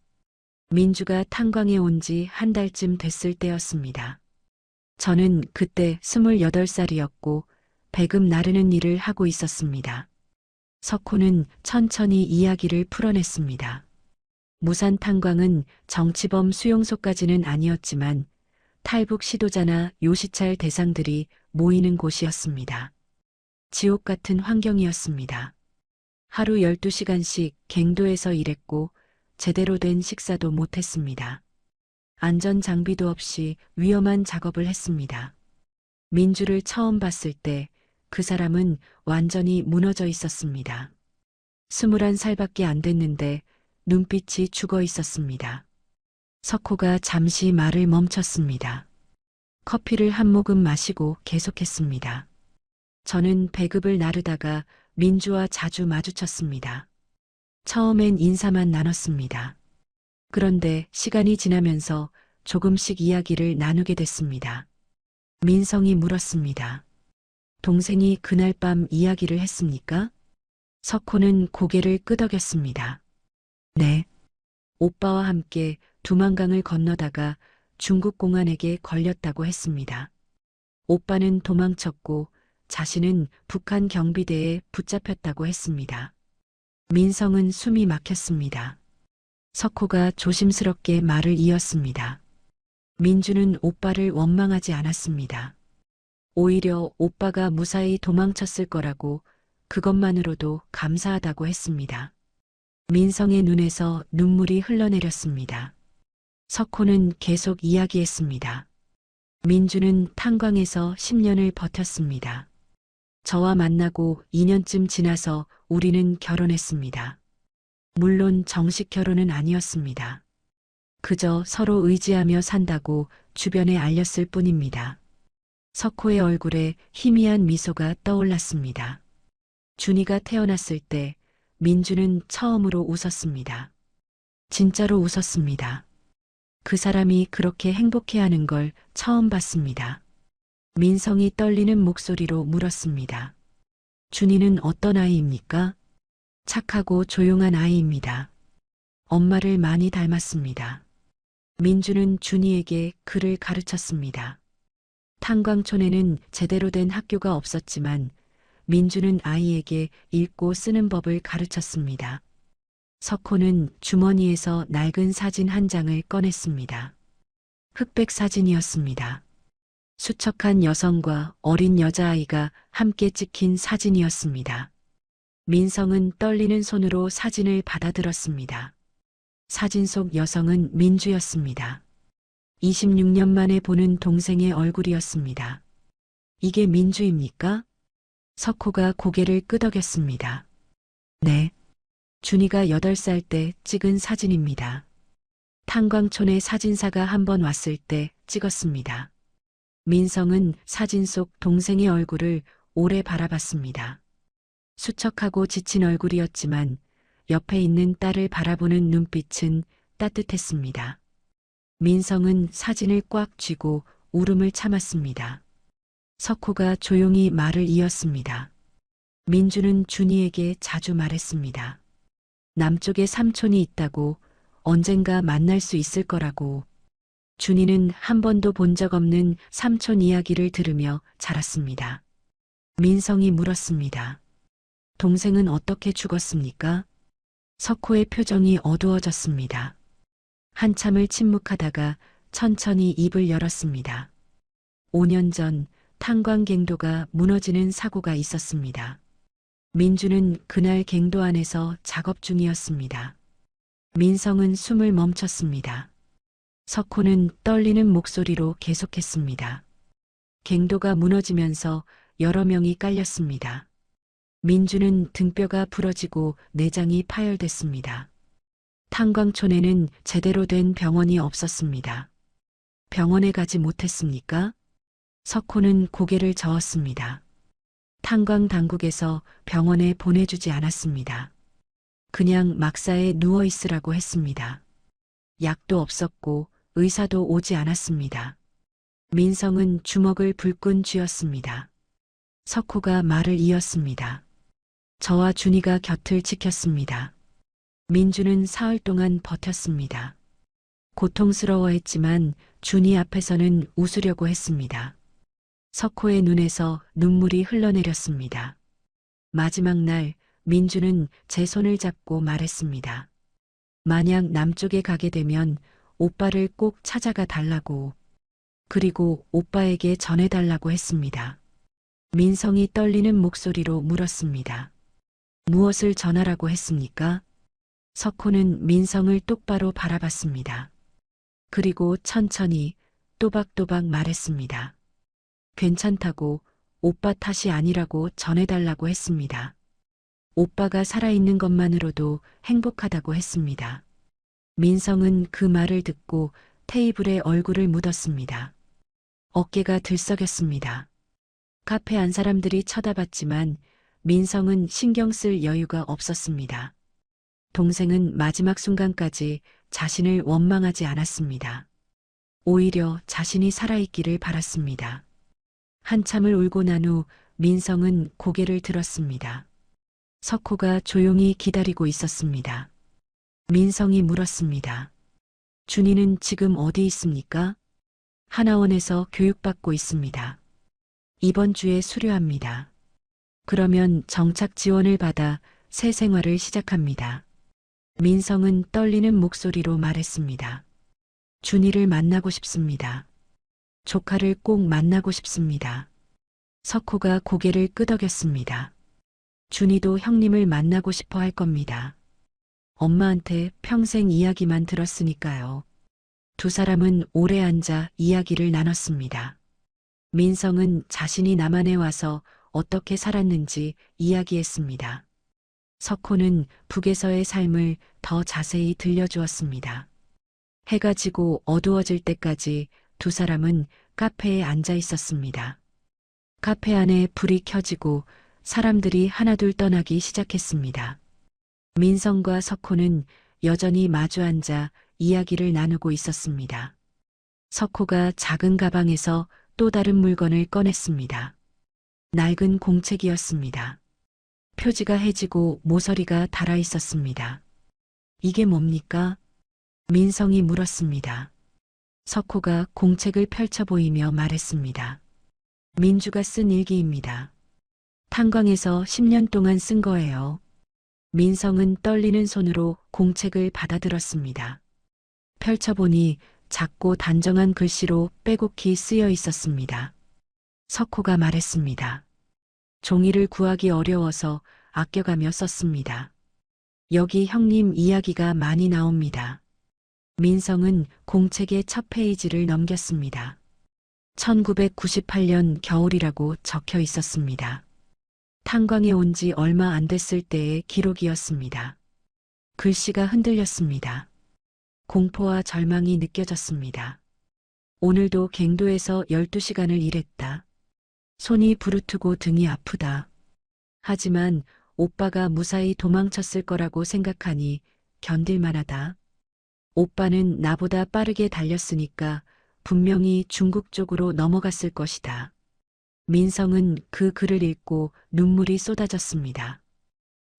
민주가 탄광에 온 지 한 달쯤 됐을 때였습니다. 저는 그때 28살이었고 배금 나르는 일을 하고 있었습니다. 석호는 천천히 이야기를 풀어냈습니다. 무산 탄광은 정치범 수용소까지는 아니었지만 탈북 시도자나 요시찰 대상들이 모이는 곳이었습니다. 지옥 같은 환경이었습니다. 하루 12시간씩 갱도에서 일했고 제대로 된 식사도 못했습니다. 안전 장비도 없이 위험한 작업을 했습니다. 민주를 처음 봤을 때 그 사람은 완전히 무너져 있었습니다. 21살밖에 안 됐는데 눈빛이 죽어 있었습니다. 석호가 잠시 말을 멈췄습니다. 커피를 한 모금 마시고 계속했습니다. 저는 배급을 나르다가 민주와 자주 마주쳤습니다. 처음엔 인사만 나눴습니다. 그런데 시간이 지나면서 조금씩 이야기를 나누게 됐습니다. 민성이 물었습니다. 동생이 그날 밤 이야기를 했습니까? 석호는 고개를 끄덕였습니다. 네. 오빠와 함께 두만강을 건너다가 중국 공안에게 걸렸다고 했습니다. 오빠는 도망쳤고 자신은 북한 경비대에 붙잡혔다고 했습니다. 민성은 숨이 막혔습니다. 석호가 조심스럽게 말을 이었습니다. 민주는 오빠를 원망하지 않았습니다. 오히려 오빠가 무사히 도망쳤을 거라고 그것만으로도 감사하다고 했습니다. 민성의 눈에서 눈물이 흘러내렸습니다. 석호는 계속 이야기했습니다. 민주는 탄광에서 10년을 버텼습니다. 저와 만나고 2년쯤 지나서 우리는 결혼했습니다. 물론 정식 결혼은 아니었습니다. 그저 서로 의지하며 산다고 주변에 알렸을 뿐입니다. 석호의 얼굴에 희미한 미소가 떠올랐습니다. 준이가 태어났을 때 민주는 처음으로 웃었습니다. 진짜로 웃었습니다. 그 사람이 그렇게 행복해하는 걸 처음 봤습니다. 민성이 떨리는 목소리로 물었습니다. 준이는 어떤 아이입니까? 착하고 조용한 아이입니다. 엄마를 많이 닮았습니다. 민주는 준이에게 글을 가르쳤습니다. 탄광촌에는 제대로 된 학교가 없었지만 민주는 아이에게 읽고 쓰는 법을 가르쳤습니다. 석호는 주머니에서 낡은 사진 한 장을 꺼냈습니다. 흑백 사진이었습니다. 수척한 여성과 어린 여자아이가 함께 찍힌 사진이었습니다. 민성은 떨리는 손으로 사진을 받아들었습니다. 사진 속 여성은 민주였습니다. 26년 만에 보는 동생의 얼굴이었습니다. 이게 민주입니까? 석호가 고개를 끄덕였습니다. 네. 준이가 8살 때 찍은 사진입니다. 탄광촌에 사진사가 한 번 왔을 때 찍었습니다. 민성은 사진 속 동생의 얼굴을 오래 바라봤습니다. 수척하고 지친 얼굴이었지만 옆에 있는 딸을 바라보는 눈빛은 따뜻했습니다. 민성은 사진을 꽉 쥐고 울음을 참았습니다. 석호가 조용히 말을 이었습니다. 민주는 준이에게 자주 말했습니다. 남쪽에 삼촌이 있다고, 언젠가 만날 수 있을 거라고. 준이는 한 번도 본 적 없는 삼촌 이야기를 들으며 자랐습니다. 민성이 물었습니다. 동생은 어떻게 죽었습니까? 석호의 표정이 어두워졌습니다. 한참을 침묵하다가 천천히 입을 열었습니다. 5년 전 탄광갱도가 무너지는 사고가 있었습니다. 민주는 그날 갱도 안에서 작업 중이었습니다. 민성은 숨을 멈췄습니다. 석호는 떨리는 목소리로 계속했습니다. 갱도가 무너지면서 여러 명이 깔렸습니다. 민주는 등뼈가 부러지고 내장이 파열됐습니다. 탄광촌에는 제대로 된 병원이 없었습니다. 병원에 가지 못했습니까? 석호는 고개를 저었습니다. 탄광 당국에서 병원에 보내주지 않았습니다. 그냥 막사에 누워 있으라고 했습니다. 약도 없었고 의사도 오지 않았습니다. 민성은 주먹을 불끈 쥐었습니다. 석호가 말을 이었습니다. 저와 준이가 곁을 지켰습니다. 민주는 사흘 동안 버텼습니다. 고통스러워했지만 준이 앞에서는 웃으려고 했습니다. 석호의 눈에서 눈물이 흘러내렸습니다. 마지막 날 민주는 제 손을 잡고 말했습니다. 만약 남쪽에 가게 되면 오빠를 꼭 찾아가 달라고, 그리고 오빠에게 전해달라고 했습니다. 민성이 떨리는 목소리로 물었습니다. 무엇을 전하라고 했습니까? 석호는 민성을 똑바로 바라봤습니다. 그리고 천천히 또박또박 말했습니다. 괜찮다고, 오빠 탓이 아니라고 전해달라고 했습니다. 오빠가 살아있는 것만으로도 행복하다고 했습니다. 민성은 그 말을 듣고 테이블에 얼굴을 묻었습니다. 어깨가 들썩였습니다. 카페 안 사람들이 쳐다봤지만 민성은 신경 쓸 여유가 없었습니다. 동생은 마지막 순간까지 자신을 원망하지 않았습니다. 오히려 자신이 살아있기를 바랐습니다. 한참을 울고 난 후 민성은 고개를 들었습니다. 석호가 조용히 기다리고 있었습니다. 민성이 물었습니다. 준이는 지금 어디 있습니까? 하나원에서 교육받고 있습니다. 이번 주에 수료합니다. 그러면 정착 지원을 받아 새 생활을 시작합니다. 민성은 떨리는 목소리로 말했습니다. 준이를 만나고 싶습니다. 조카를 꼭 만나고 싶습니다. 석호가 고개를 끄덕였습니다. 준이도 형님을 만나고 싶어 할 겁니다. 엄마한테 평생 이야기만 들었으니까요. 두 사람은 오래 앉아 이야기를 나눴습니다. 민성은 자신이 남한에 와서 어떻게 살았는지 이야기했습니다. 석호는 북에서의 삶을 더 자세히 들려주었습니다. 해가 지고 어두워질 때까지 두 사람은 카페에 앉아 있었습니다. 카페 안에 불이 켜지고 사람들이 하나둘 떠나기 시작했습니다. 민성과 석호는 여전히 마주 앉아 이야기를 나누고 있었습니다. 석호가 작은 가방에서 또 다른 물건을 꺼냈습니다. 낡은 공책이었습니다. 표지가 해지고 모서리가 달아 있었습니다. 이게 뭡니까? 민성이 물었습니다. 석호가 공책을 펼쳐 보이며 말했습니다. 민주가 쓴 일기입니다. 탄광에서 10년 동안 쓴 거예요. 민성은 떨리는 손으로 공책을 받아들었습니다. 펼쳐보니 작고 단정한 글씨로 빼곡히 쓰여 있었습니다. 석호가 말했습니다. 종이를 구하기 어려워서 아껴가며 썼습니다. 여기 형님 이야기가 많이 나옵니다. 민성은 공책의 첫 페이지를 넘겼습니다. 1998년 겨울이라고 적혀 있었습니다. 탄광에 온 지 얼마 안 됐을 때의 기록이었습니다. 글씨가 흔들렸습니다. 공포와 절망이 느껴졌습니다. 오늘도 갱도에서 12시간을 일했다. 손이 부르트고 등이 아프다. 하지만 오빠가 무사히 도망쳤을 거라고 생각하니 견딜만하다. 오빠는 나보다 빠르게 달렸으니까 분명히 중국 쪽으로 넘어갔을 것이다. 민성은 그 글을 읽고 눈물이 쏟아졌습니다.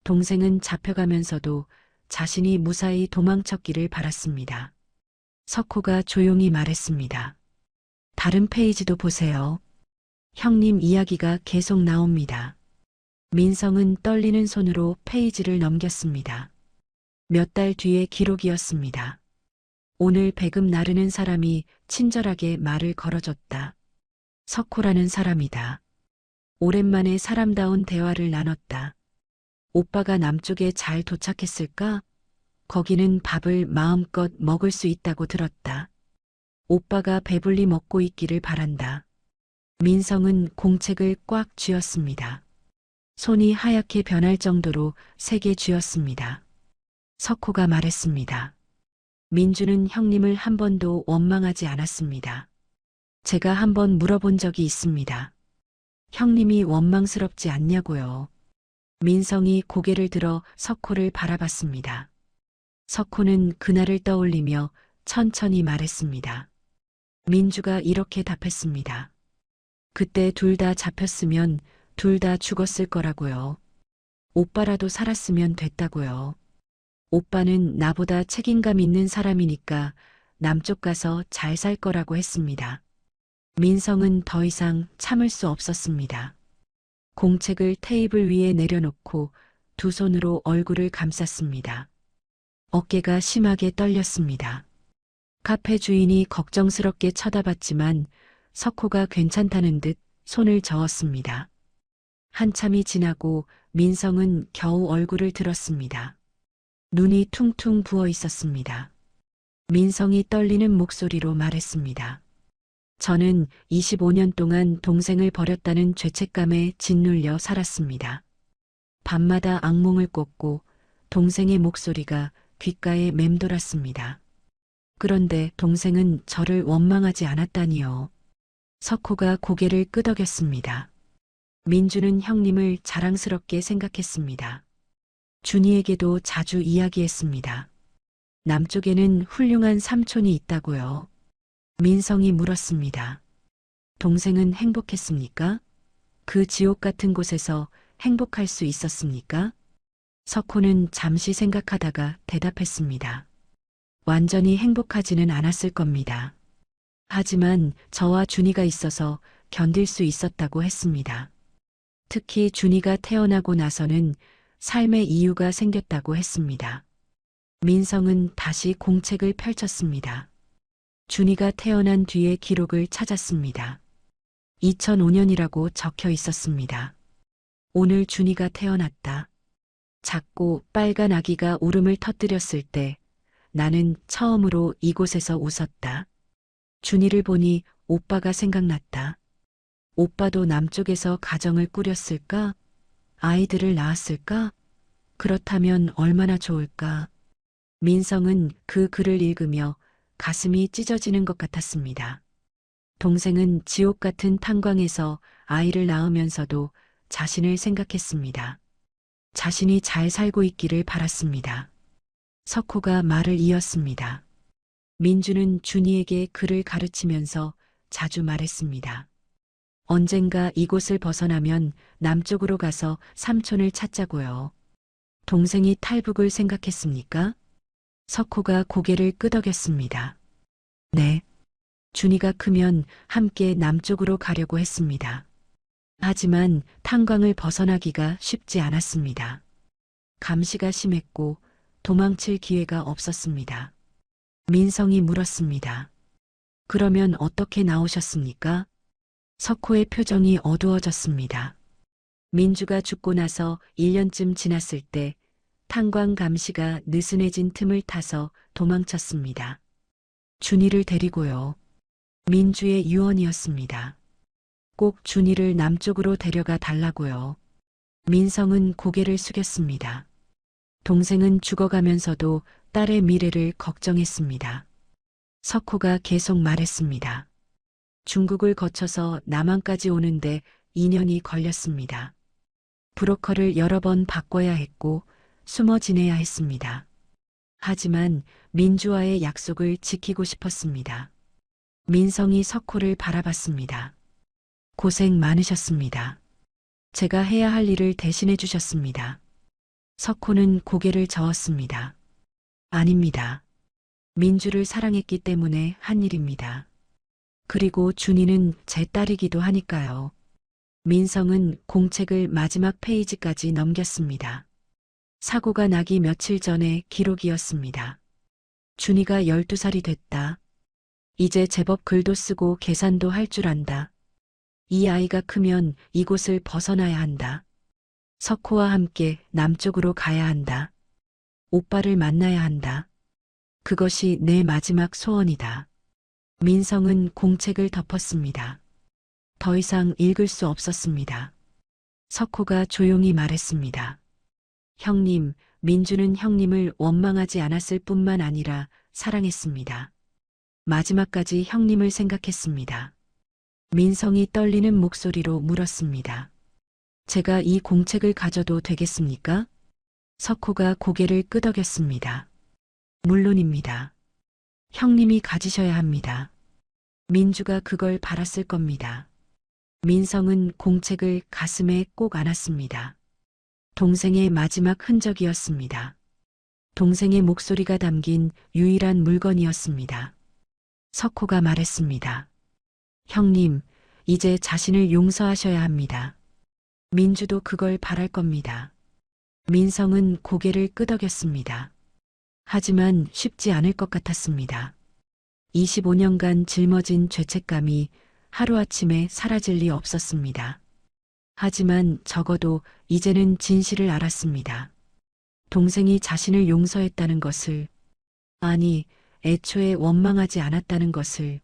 동생은 잡혀가면서도 자신이 무사히 도망쳤기를 바랐습니다. 석호가 조용히 말했습니다. 다른 페이지도 보세요. 형님 이야기가 계속 나옵니다. 민성은 떨리는 손으로 페이지를 넘겼습니다. 몇 달 뒤의 기록이었습니다. 오늘 배금 나르는 사람이 친절하게 말을 걸어줬다. 석호라는 사람이다. 오랜만에 사람다운 대화를 나눴다. 오빠가 남쪽에 잘 도착했을까? 거기는 밥을 마음껏 먹을 수 있다고 들었다. 오빠가 배불리 먹고 있기를 바란다. 민성은 공책을 꽉 쥐었습니다. 손이 하얗게 변할 정도로 세게 쥐었습니다. 석호가 말했습니다. 민주는 형님을 한 번도 원망하지 않았습니다. 제가 한 번 물어본 적이 있습니다. 형님이 원망스럽지 않냐고요. 민성이 고개를 들어 석호를 바라봤습니다. 석호는 그날을 떠올리며 천천히 말했습니다. 민주가 이렇게 답했습니다. 그때 둘 다 잡혔으면 둘 다 죽었을 거라고요. 오빠라도 살았으면 됐다고요. 오빠는 나보다 책임감 있는 사람이니까 남쪽 가서 잘 살 거라고 했습니다. 민성은 더 이상 참을 수 없었습니다. 공책을 테이블 위에 내려놓고 두 손으로 얼굴을 감쌌습니다. 어깨가 심하게 떨렸습니다. 카페 주인이 걱정스럽게 쳐다봤지만 석호가 괜찮다는 듯 손을 저었습니다. 한참이 지나고 민성은 겨우 얼굴을 들었습니다. 눈이 퉁퉁 부어 있었습니다. 민성이 떨리는 목소리로 말했습니다. 저는 25년 동안 동생을 버렸다는 죄책감에 짓눌려 살았습니다. 밤마다 악몽을 꿨고 동생의 목소리가 귓가에 맴돌았습니다. 그런데 동생은 저를 원망하지 않았다니요. 석호가 고개를 끄덕였습니다. 민주는 형님을 자랑스럽게 생각했습니다. 준이에게도 자주 이야기했습니다. 남쪽에는 훌륭한 삼촌이 있다고요. 민성이 물었습니다. 동생은 행복했습니까? 그 지옥 같은 곳에서 행복할 수 있었습니까? 석호는 잠시 생각하다가 대답했습니다. 완전히 행복하지는 않았을 겁니다. 하지만 저와 준이가 있어서 견딜 수 있었다고 했습니다. 특히 준이가 태어나고 나서는 삶의 이유가 생겼다고 했습니다. 민성은 다시 공책을 펼쳤습니다. 준이가 태어난 뒤의 기록을 찾았습니다. 2005년이라고 적혀 있었습니다. 오늘 준이가 태어났다. 작고 빨간 아기가 울음을 터뜨렸을 때 나는 처음으로 이곳에서 웃었다. 준이를 보니 오빠가 생각났다. 오빠도 남쪽에서 가정을 꾸렸을까? 아이들을 낳았을까? 그렇다면 얼마나 좋을까? 민성은 그 글을 읽으며 가슴이 찢어지는 것 같았습니다. 동생은 지옥 같은 탄광에서 아이를 낳으면서도 자신을 생각했습니다. 자신이 잘 살고 있기를 바랐습니다. 석호가 말을 이었습니다. 민주는 준이에게 글을 가르치면서 자주 말했습니다. 언젠가 이곳을 벗어나면 남쪽으로 가서 삼촌을 찾자고요. 동생이 탈북을 생각했습니까? 석호가 고개를 끄덕였습니다. 네. 준이가 크면 함께 남쪽으로 가려고 했습니다. 하지만 탄광을 벗어나기가 쉽지 않았습니다. 감시가 심했고 도망칠 기회가 없었습니다. 민성이 물었습니다. 그러면 어떻게 나오셨습니까? 석호의 표정이 어두워졌습니다. 민주가 죽고 나서 1년쯤 지났을 때 탄광 감시가 느슨해진 틈을 타서 도망쳤습니다. 준이를 데리고요. 민주의 유언이었습니다. 꼭 준이를 남쪽으로 데려가 달라고요. 민성은 고개를 숙였습니다. 동생은 죽어가면서도 딸의 미래를 걱정했습니다. 석호가 계속 말했습니다. 중국을 거쳐서 남한까지 오는데 2년이 걸렸습니다. 브로커를 여러 번 바꿔야 했고 숨어 지내야 했습니다. 하지만 민주와의 약속을 지키고 싶었습니다. 민성이 석호를 바라봤습니다. 고생 많으셨습니다. 제가 해야 할 일을 대신해 주셨습니다. 석호는 고개를 저었습니다. 아닙니다. 민주를 사랑했기 때문에 한 일입니다. 그리고 준이는 제 딸이기도 하니까요. 민성은 공책을 마지막 페이지까지 넘겼습니다. 사고가 나기 며칠 전에 기록이었습니다. 준이가 12살이 됐다. 이제 제법 글도 쓰고 계산도 할 줄 안다. 이 아이가 크면 이곳을 벗어나야 한다. 석호와 함께 남쪽으로 가야 한다. 오빠를 만나야 한다. 그것이 내 마지막 소원이다. 민성은 공책을 덮었습니다. 더 이상 읽을 수 없었습니다. 석호가 조용히 말했습니다. 형님, 민주는 형님을 원망하지 않았을 뿐만 아니라 사랑했습니다. 마지막까지 형님을 생각했습니다. 민성이 떨리는 목소리로 물었습니다. 제가 이 공책을 가져도 되겠습니까? 석호가 고개를 끄덕였습니다. 물론입니다. 형님이 가지셔야 합니다. 민주가 그걸 바랐을 겁니다. 민성은 공책을 가슴에 꼭 안았습니다. 동생의 마지막 흔적이었습니다. 동생의 목소리가 담긴 유일한 물건이었습니다. 석호가 말했습니다. 형님, 이제 자신을 용서하셔야 합니다. 민주도 그걸 바랄 겁니다. 민성은 고개를 끄덕였습니다. 하지만 쉽지 않을 것 같았습니다. 25년간 짊어진 죄책감이 하루아침에 사라질 리 없었습니다. 하지만 적어도 이제는 진실을 알았습니다. 동생이 자신을 용서했다는 것을, 아니, 애초에 원망하지 않았다는 것을.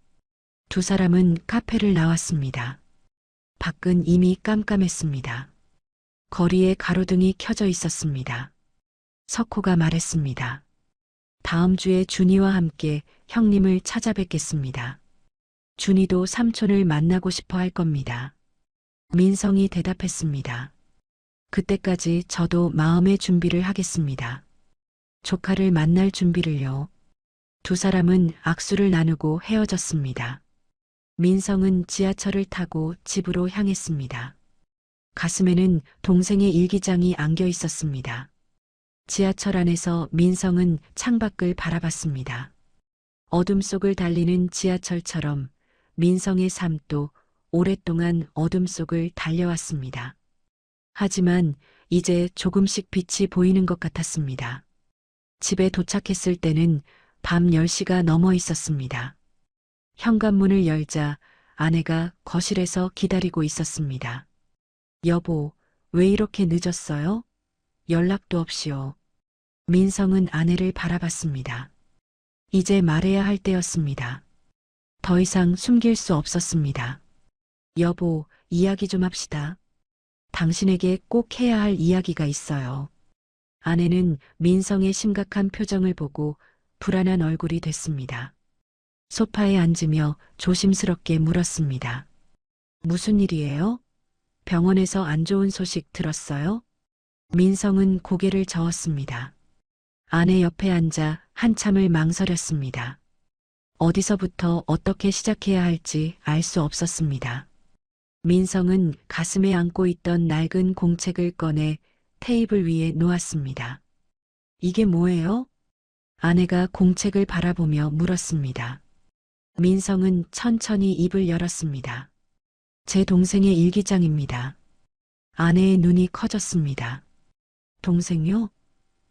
두 사람은 카페를 나왔습니다. 밖은 이미 깜깜했습니다. 거리에 가로등이 켜져 있었습니다. 석호가 말했습니다. 다음 주에 준이와 함께 형님을 찾아뵙겠습니다. 준이도 삼촌을 만나고 싶어 할 겁니다. 민성이 대답했습니다. 그때까지 저도 마음의 준비를 하겠습니다. 조카를 만날 준비를요. 두 사람은 악수를 나누고 헤어졌습니다. 민성은 지하철을 타고 집으로 향했습니다. 가슴에는 동생의 일기장이 안겨 있었습니다. 지하철 안에서 민성은 창밖을 바라봤습니다. 어둠 속을 달리는 지하철처럼 민성의 삶도 오랫동안 어둠 속을 달려왔습니다. 하지만 이제 조금씩 빛이 보이는 것 같았습니다. 집에 도착했을 때는 밤 10시가 넘어 있었습니다. 현관문을 열자 아내가 거실에서 기다리고 있었습니다. 여보, 왜 이렇게 늦었어요? 연락도 없이요. 민성은 아내를 바라봤습니다. 이제 말해야 할 때였습니다. 더 이상 숨길 수 없었습니다. 여보, 이야기 좀 합시다. 당신에게 꼭 해야 할 이야기가 있어요. 아내는 민성의 심각한 표정을 보고 불안한 얼굴이 됐습니다. 소파에 앉으며 조심스럽게 물었습니다. 무슨 일이에요? 병원에서 안 좋은 소식 들었어요? 민성은 고개를 저었습니다. 아내 옆에 앉아 한참을 망설였습니다. 어디서부터 어떻게 시작해야 할지 알 수 없었습니다. 민성은 가슴에 안고 있던 낡은 공책을 꺼내 테이블 위에 놓았습니다. 이게 뭐예요? 아내가 공책을 바라보며 물었습니다. 민성은 천천히 입을 열었습니다. 제 동생의 일기장입니다. 아내의 눈이 커졌습니다. 동생요?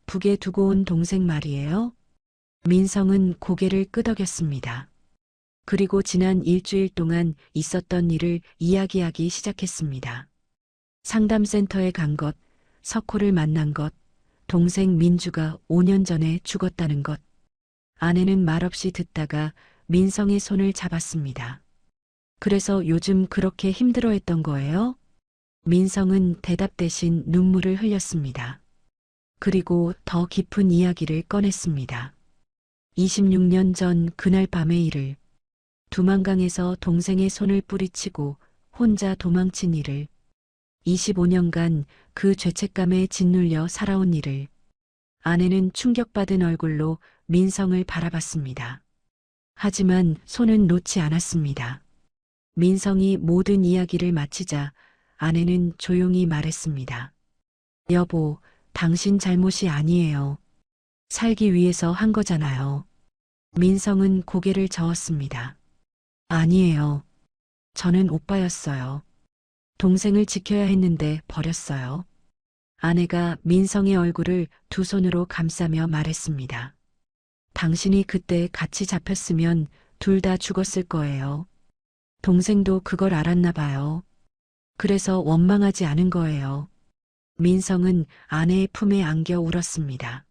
북에 두고 온 동생 말이에요? 민성은 고개를 끄덕였습니다. 그리고 지난 일주일 동안 있었던 일을 이야기하기 시작했습니다. 상담센터에 간 것, 석호를 만난 것, 동생 민주가 5년 전에 죽었다는 것. 아내는 말없이 듣다가 민성의 손을 잡았습니다. 그래서 요즘 그렇게 힘들어했던 거예요? 민성은 대답 대신 눈물을 흘렸습니다. 그리고 더 깊은 이야기를 꺼냈습니다. 26년 전 그날 밤의 일을, 두만강에서 동생의 손을 뿌리치고 혼자 도망친 일을, 25년간 그 죄책감에 짓눌려 살아온 일을. 아내는 충격받은 얼굴로 민성을 바라봤습니다. 하지만 손은 놓지 않았습니다. 민성이 모든 이야기를 마치자 아내는 조용히 말했습니다. 여보, 당신 잘못이 아니에요. 살기 위해서 한 거잖아요. 민성은 고개를 저었습니다. 아니에요. 저는 오빠였어요. 동생을 지켜야 했는데 버렸어요. 아내가 민성의 얼굴을 두 손으로 감싸며 말했습니다. 당신이 그때 같이 잡혔으면 둘 다 죽었을 거예요. 동생도 그걸 알았나 봐요. 그래서 원망하지 않은 거예요. 민성은 아내의 품에 안겨 울었습니다.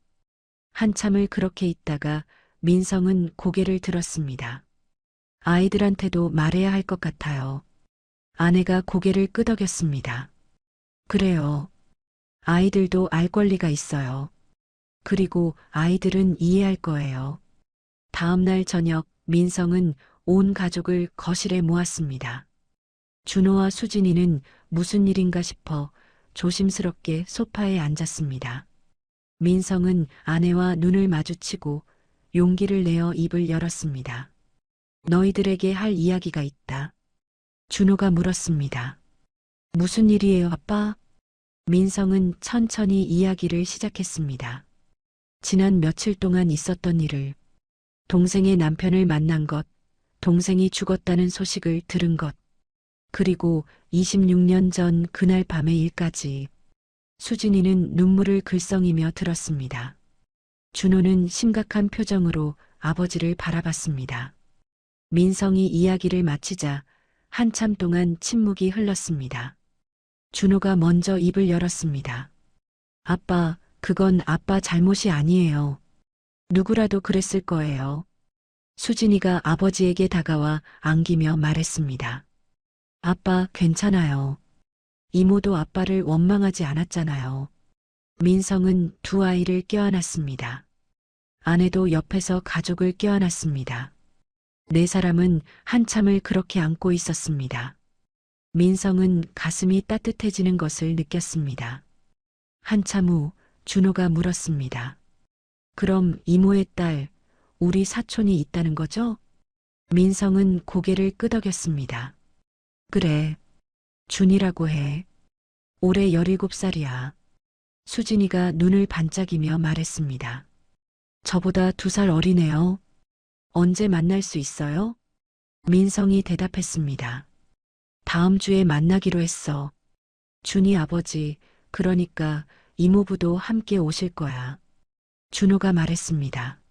한참을 그렇게 있다가 민성은 고개를 들었습니다. 아이들한테도 말해야 할 것 같아요. 아내가 고개를 끄덕였습니다. 그래요. 아이들도 알 권리가 있어요. 그리고 아이들은 이해할 거예요. 다음 날 저녁 민성은 온 가족을 거실에 모았습니다. 준호와 수진이는 무슨 일인가 싶어 조심스럽게 소파에 앉았습니다. 민성은 아내와 눈을 마주치고 용기를 내어 입을 열었습니다. 너희들에게 할 이야기가 있다. 준호가 물었습니다. 무슨 일이에요, 아빠? 민성은 천천히 이야기를 시작했습니다. 지난 며칠 동안 있었던 일을, 동생의 남편을 만난 것, 동생이 죽었다는 소식을 들은 것, 그리고 26년 전 그날 밤의 일까지. 수진이는 눈물을 글썽이며 들었습니다. 준호는 심각한 표정으로 아버지를 바라봤습니다. 민성이 이야기를 마치자 한참 동안 침묵이 흘렀습니다. 준호가 먼저 입을 열었습니다. 아빠, 그건 아빠 잘못이 아니에요. 누구라도 그랬을 거예요. 수진이가 아버지에게 다가와 안기며 말했습니다. 아빠, 괜찮아요. 이모도 아빠를 원망하지 않았잖아요. 민성은 두 아이를 껴안았습니다. 아내도 옆에서 가족을 껴안았습니다. 네 사람은 한참을 그렇게 안고 있었습니다. 민성은 가슴이 따뜻해지는 것을 느꼈습니다. 한참 후 준호가 물었습니다. 그럼 이모의 딸, 우리 사촌이 있다는 거죠? 민성은 고개를 끄덕였습니다. 그래, 준이라고 해. 올해 17살이야. 수진이가 눈을 반짝이며 말했습니다. 저보다 2살 어리네요. 언제 만날 수 있어요? 민성이 대답했습니다. 다음 주에 만나기로 했어. 준이 아버지, 그러니까 이모부도 함께 오실 거야. 준호가 말했습니다.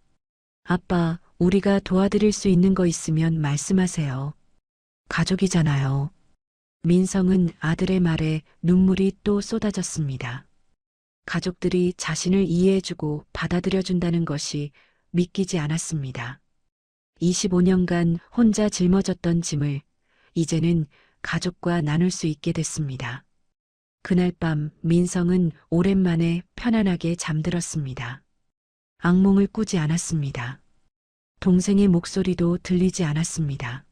아빠, 우리가 도와드릴 수 있는 거 있으면 말씀하세요. 가족이잖아요. 민성은 아들의 말에 눈물이 또 쏟아졌습니다. 가족들이 자신을 이해해주고 받아들여준다는 것이 믿기지 않았습니다. 25년간 혼자 짊어졌던 짐을 이제는 가족과 나눌 수 있게 됐습니다. 그날 밤 민성은 오랜만에 편안하게 잠들었습니다. 악몽을 꾸지 않았습니다. 동생의 목소리도 들리지 않았습니다.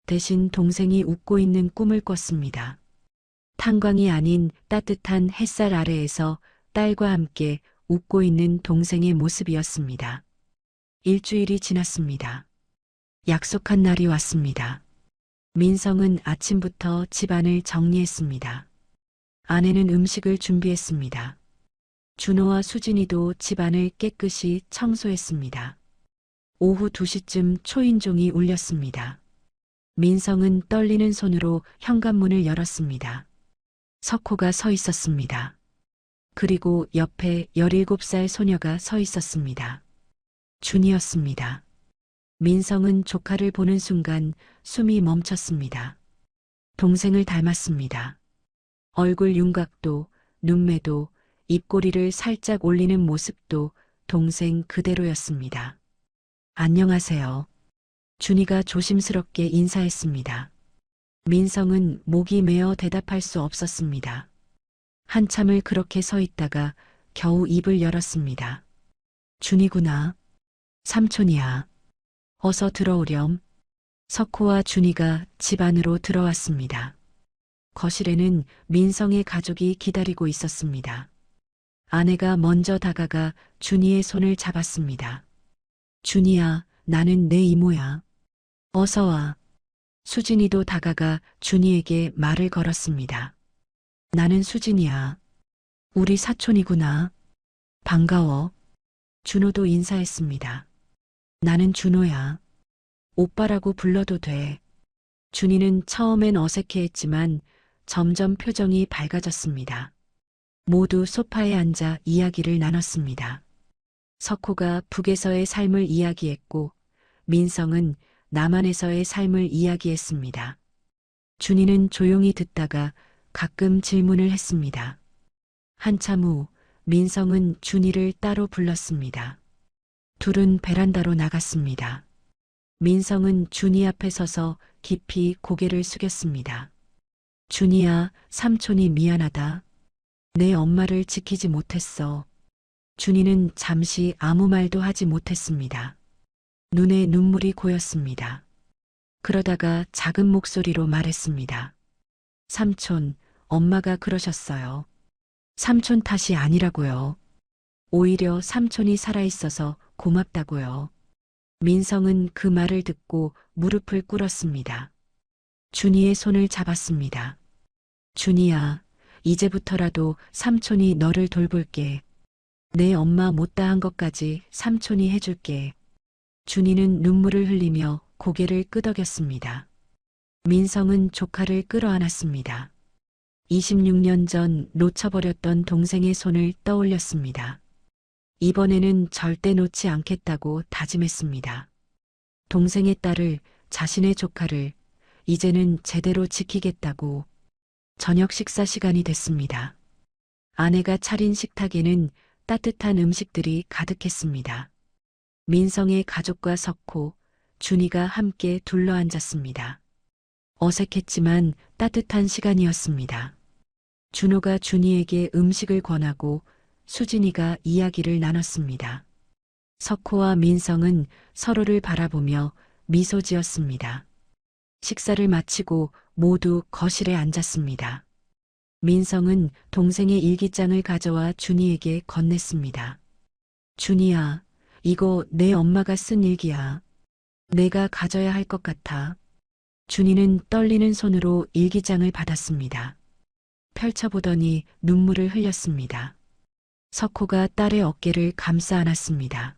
대신 동생이 웃고 있는 꿈을 꿨습니다. 탄광이 아닌 따뜻한 햇살 아래에서 딸과 함께 웃고 있는 동생의 모습이었습니다. 일주일이 지났습니다. 약속한 날이 왔습니다. 민성은 아침부터 집안을 정리했습니다. 아내는 음식을 준비했습니다. 준호와 수진이도 집안을 깨끗이 청소했습니다. 오후 2시쯤 초인종이 울렸습니다. 민성은 떨리는 손으로 현관문을 열었습니다. 석호가 서 있었습니다. 그리고 옆에 17살 소녀가 서 있었습니다. 준이었습니다. 민성은 조카를 보는 순간 숨이 멈췄습니다. 동생을 닮았습니다. 얼굴 윤곽도, 눈매도, 입꼬리를 살짝 올리는 모습도 동생 그대로였습니다. 안녕하세요. 준이가 조심스럽게 인사했습니다. 민성은 목이 메어 대답할 수 없었습니다. 한참을 그렇게 서 있다가 겨우 입을 열었습니다. 준이구나. 삼촌이야. 어서 들어오렴. 석호와 준이가 집 안으로 들어왔습니다. 거실에는 민성의 가족이 기다리고 있었습니다. 아내가 먼저 다가가 준이의 손을 잡았습니다. 준이야, 나는 내 이모야. 어서 와. 수진이도 다가가 준이에게 말을 걸었습니다. 나는 수진이야. 우리 사촌이구나. 반가워. 준호도 인사했습니다. 나는 준호야. 오빠라고 불러도 돼. 준이는 처음엔 어색해했지만 점점 표정이 밝아졌습니다. 모두 소파에 앉아 이야기를 나눴습니다. 석호가 북에서의 삶을 이야기했고 민성은 남한에서의 삶을 이야기했습니다. 준이는 조용히 듣다가 가끔 질문을 했습니다. 한참 후 민성은 준이를 따로 불렀습니다. 둘은 베란다로 나갔습니다. 민성은 준이 앞에 서서 깊이 고개를 숙였습니다. 준이야, 삼촌이 미안하다. 내 엄마를 지키지 못했어. 준이는 잠시 아무 말도 하지 못했습니다. 눈에 눈물이 고였습니다. 그러다가 작은 목소리로 말했습니다. 삼촌, 엄마가 그러셨어요. 삼촌 탓이 아니라고요. 오히려 삼촌이 살아있어서 고맙다고요. 민성은 그 말을 듣고 무릎을 꿇었습니다. 준이의 손을 잡았습니다. 준이야, 이제부터라도 삼촌이 너를 돌볼게. 내 엄마 못다한 것까지 삼촌이 해줄게. 준이는 눈물을 흘리며 고개를 끄덕였습니다. 민성은 조카를 끌어안았습니다. 26년 전 놓쳐버렸던 동생의 손을 떠올렸습니다. 이번에는 절대 놓지 않겠다고 다짐했습니다. 동생의 딸을, 자신의 조카를 이제는 제대로 지키겠다고. 저녁 식사 시간이 됐습니다. 아내가 차린 식탁에는 따뜻한 음식들이 가득했습니다. 민성의 가족과 석호, 준이가 함께 둘러앉았습니다. 어색했지만 따뜻한 시간이었습니다. 준호가 준이에게 음식을 권하고 수진이가 이야기를 나눴습니다. 석호와 민성은 서로를 바라보며 미소 지었습니다. 식사를 마치고 모두 거실에 앉았습니다. 민성은 동생의 일기장을 가져와 준이에게 건넸습니다. 준이야, 이거 내 엄마가 쓴 일기야. 내가 가져야 할 것 같아. 준이는 떨리는 손으로 일기장을 받았습니다. 펼쳐보더니 눈물을 흘렸습니다. 석호가 딸의 어깨를 감싸 안았습니다.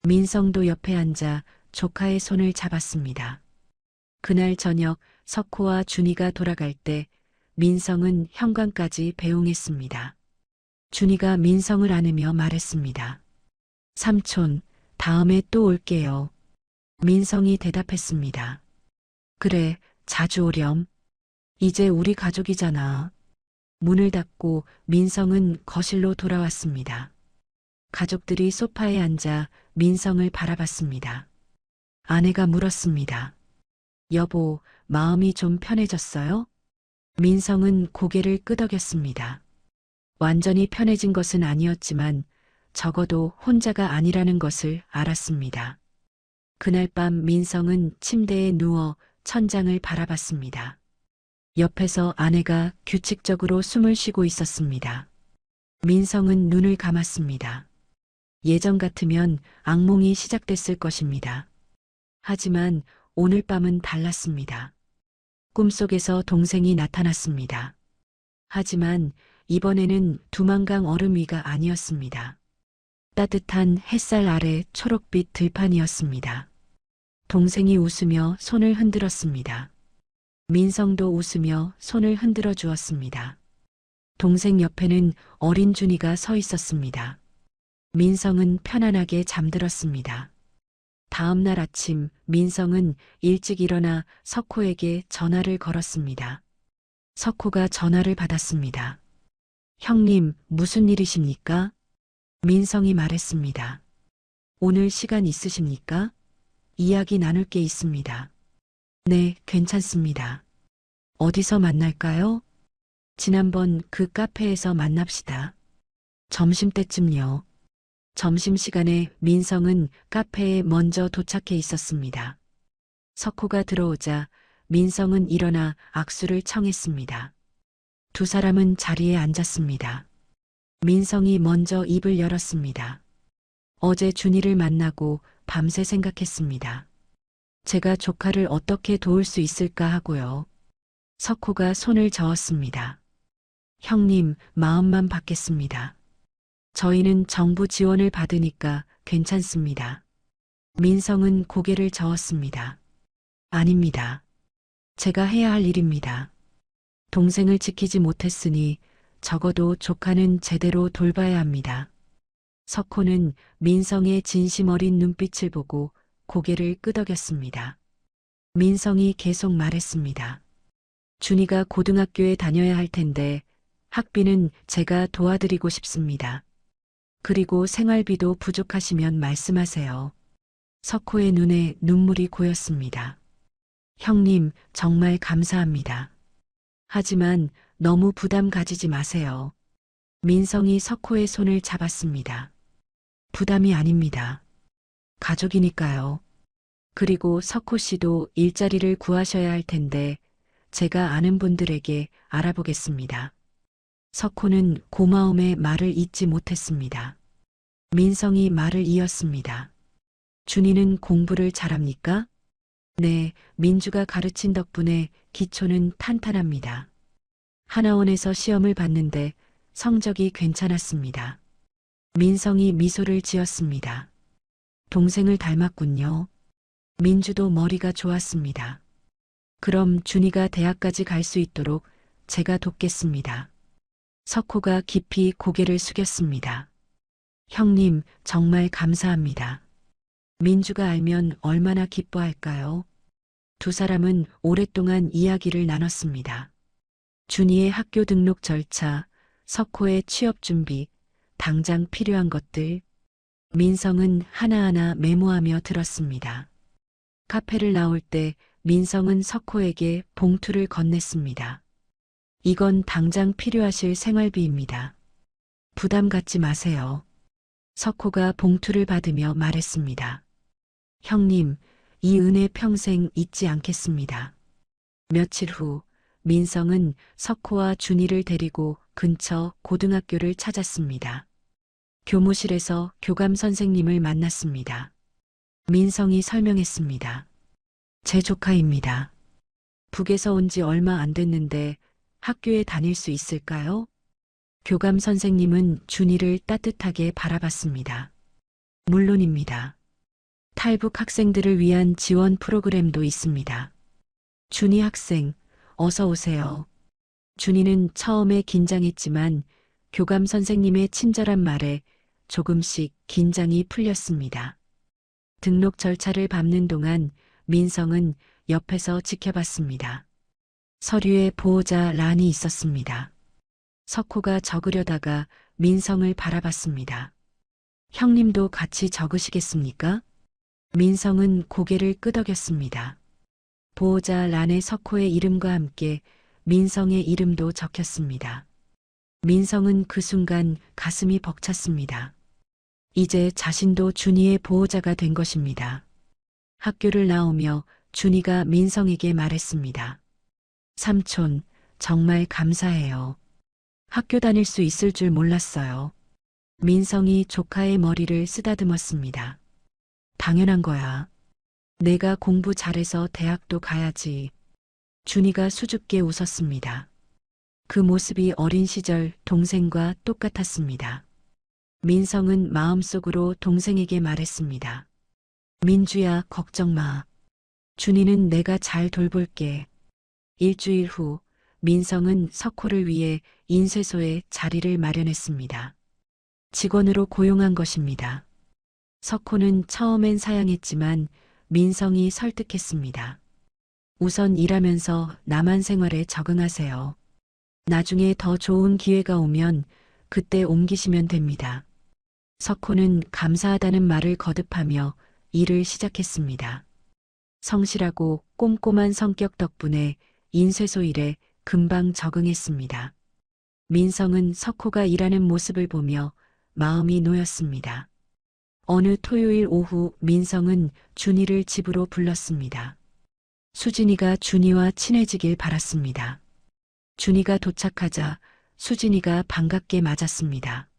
민성도 옆에 앉아 조카의 손을 잡았습니다. 그날 저녁 석호와 준이가 돌아갈 때 민성은 현관까지 배웅했습니다. 준이가 민성을 안으며 말했습니다. 삼촌, 다음에 또 올게요. 민성이 대답했습니다. 그래, 자주 오렴. 이제 우리 가족이잖아. 문을 닫고 민성은 거실로 돌아왔습니다. 가족들이 소파에 앉아 민성을 바라봤습니다. 아내가 물었습니다. 여보, 마음이 좀 편해졌어요? 민성은 고개를 끄덕였습니다. 완전히 편해진 것은 아니었지만 적어도 혼자가 아니라는 것을 알았습니다. 그날 밤 민성은 침대에 누워 천장을 바라봤습니다. 옆에서 아내가 규칙적으로 숨을 쉬고 있었습니다. 민성은 눈을 감았습니다. 예전 같으면 악몽이 시작됐을 것입니다. 하지만 오늘 밤은 달랐습니다. 꿈속에서 동생이 나타났습니다. 하지만 이번에는 두만강 얼음 위가 아니었습니다. 따뜻한 햇살 아래 초록빛 들판이었습니다. 동생이 웃으며 손을 흔들었습니다. 민성도 웃으며 손을 흔들어 주었습니다. 동생 옆에는 어린 준이가 서 있었습니다. 민성은 편안하게 잠들었습니다. 다음 날 아침 민성은 일찍 일어나 석호에게 전화를 걸었습니다. 석호가 전화를 받았습니다. 형님, 무슨 일이십니까? 민성이 말했습니다. 오늘 시간 있으십니까? 이야기 나눌 게 있습니다. 네, 괜찮습니다. 어디서 만날까요? 지난번 그 카페에서 만납시다. 점심때쯤요. 점심시간에 민성은 카페에 먼저 도착해 있었습니다. 석호가 들어오자 민성은 일어나 악수를 청했습니다. 두 사람은 자리에 앉았습니다. 민성이 먼저 입을 열었습니다. 어제 준이를 만나고 밤새 생각했습니다. 제가 조카를 어떻게 도울 수 있을까 하고요. 석호가 손을 저었습니다. 형님, 마음만 받겠습니다. 저희는 정부 지원을 받으니까 괜찮습니다. 민성은 고개를 저었습니다. 아닙니다. 제가 해야 할 일입니다. 동생을 지키지 못했으니 적어도 조카는 제대로 돌봐야 합니다. 석호는 민성의 진심 어린 눈빛을 보고 고개를 끄덕였습니다. 민성이 계속 말했습니다. 준이가 고등학교에 다녀야 할 텐데 학비는 제가 도와드리고 싶습니다. 그리고 생활비도 부족하시면 말씀하세요. 석호의 눈에 눈물이 고였습니다. 형님, 정말 감사합니다. 하지만 너무 부담 가지지 마세요. 민성이 석호의 손을 잡았습니다. 부담이 아닙니다. 가족이니까요. 그리고 석호 씨도 일자리를 구하셔야 할 텐데 제가 아는 분들에게 알아보겠습니다. 석호는 고마움의 말을 잇지 못했습니다. 민성이 말을 이었습니다. 준이는 공부를 잘합니까? 네, 민주가 가르친 덕분에 기초는 탄탄합니다. 하나원에서 시험을 봤는데 성적이 괜찮았습니다. 민성이 미소를 지었습니다. 동생을 닮았군요. 민주도 머리가 좋았습니다. 그럼 준이가 대학까지 갈 수 있도록 제가 돕겠습니다. 석호가 깊이 고개를 숙였습니다. 형님, 정말 감사합니다. 민주가 알면 얼마나 기뻐할까요? 두 사람은 오랫동안 이야기를 나눴습니다. 준이의 학교 등록 절차, 석호의 취업 준비, 당장 필요한 것들. 민성은 하나하나 메모하며 들었습니다. 카페를 나올 때 민성은 석호에게 봉투를 건넸습니다. 이건 당장 필요하실 생활비입니다. 부담 갖지 마세요. 석호가 봉투를 받으며 말했습니다. 형님, 이 은혜 평생 잊지 않겠습니다. 며칠 후 민성은 석호와 준이를 데리고 근처 고등학교를 찾았습니다. 교무실에서 교감 선생님을 만났습니다. 민성이 설명했습니다. 제 조카입니다. 북에서 온 지 얼마 안 됐는데 학교에 다닐 수 있을까요? 교감 선생님은 준이를 따뜻하게 바라봤습니다. 물론입니다. 탈북 학생들을 위한 지원 프로그램도 있습니다. 준이 학생, 어서 오세요. 준이는 처음에 긴장했지만 교감 선생님의 친절한 말에 조금씩 긴장이 풀렸습니다. 등록 절차를 밟는 동안 민성은 옆에서 지켜봤습니다. 서류에 보호자 란이 있었습니다. 석호가 적으려다가 민성을 바라봤습니다. 형님도 같이 적으시겠습니까? 민성은 고개를 끄덕였습니다. 보호자 란에 석호의 이름과 함께 민성의 이름도 적혔습니다. 민성은 그 순간 가슴이 벅찼습니다. 이제 자신도 준이의 보호자가 된 것입니다. 학교를 나오며 준이가 민성에게 말했습니다. 삼촌, 정말 감사해요. 학교 다닐 수 있을 줄 몰랐어요. 민성이 조카의 머리를 쓰다듬었습니다. 당연한 거야. 내가 공부 잘해서 대학도 가야지. 준이가 수줍게 웃었습니다. 그 모습이 어린 시절 동생과 똑같았습니다. 민성은 마음속으로 동생에게 말했습니다. 민주야, 걱정 마. 준이는 내가 잘 돌볼게. 일주일 후 민성은 석호를 위해 인쇄소에 자리를 마련했습니다. 직원으로 고용한 것입니다. 석호는 처음엔 사양했지만 민성이 설득했습니다. 우선 일하면서 남한 생활에 적응하세요. 나중에 더 좋은 기회가 오면 그때 옮기시면 됩니다. 석호는 감사하다는 말을 거듭하며 일을 시작했습니다. 성실하고 꼼꼼한 성격 덕분에 인쇄소 일에 금방 적응했습니다. 민성은 석호가 일하는 모습을 보며 마음이 놓였습니다. 어느 토요일 오후 민성은 준이를 집으로 불렀습니다. 수진이가 준이와 친해지길 바랐습니다. 준이가 도착하자 수진이가 반갑게 맞았습니다.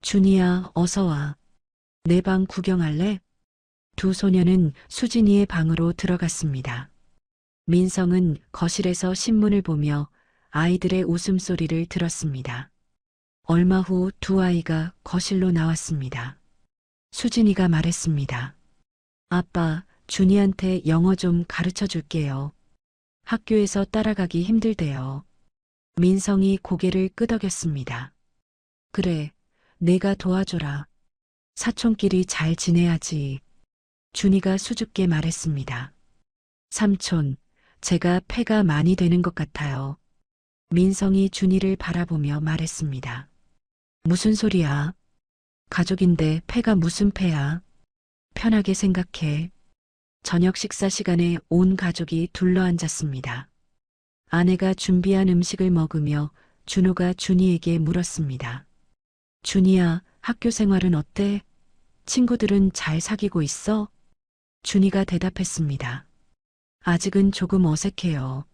준이야, 어서 와. 내 방 구경할래? 두 소녀는 수진이의 방으로 들어갔습니다. 민성은 거실에서 신문을 보며 아이들의 웃음소리를 들었습니다. 얼마 후 두 아이가 거실로 나왔습니다. 수진이가 말했습니다. 아빠, 준이한테 영어 좀 가르쳐 줄게요. 학교에서 따라가기 힘들대요. 민성이 고개를 끄덕였습니다. 그래, 내가 도와줘라. 사촌끼리 잘 지내야지. 준이가 수줍게 말했습니다. 삼촌, 제가 패가 많이 되는 것 같아요. 민성이 준이를 바라보며 말했습니다. 무슨 소리야? 가족인데 패가 무슨 패야? 편하게 생각해. 저녁 식사 시간에 온 가족이 둘러앉았습니다. 아내가 준비한 음식을 먹으며 준호가 준이에게 물었습니다. 준이야, 학교 생활은 어때? 친구들은 잘 사귀고 있어? 준이가 대답했습니다. 아직은 조금 어색해요.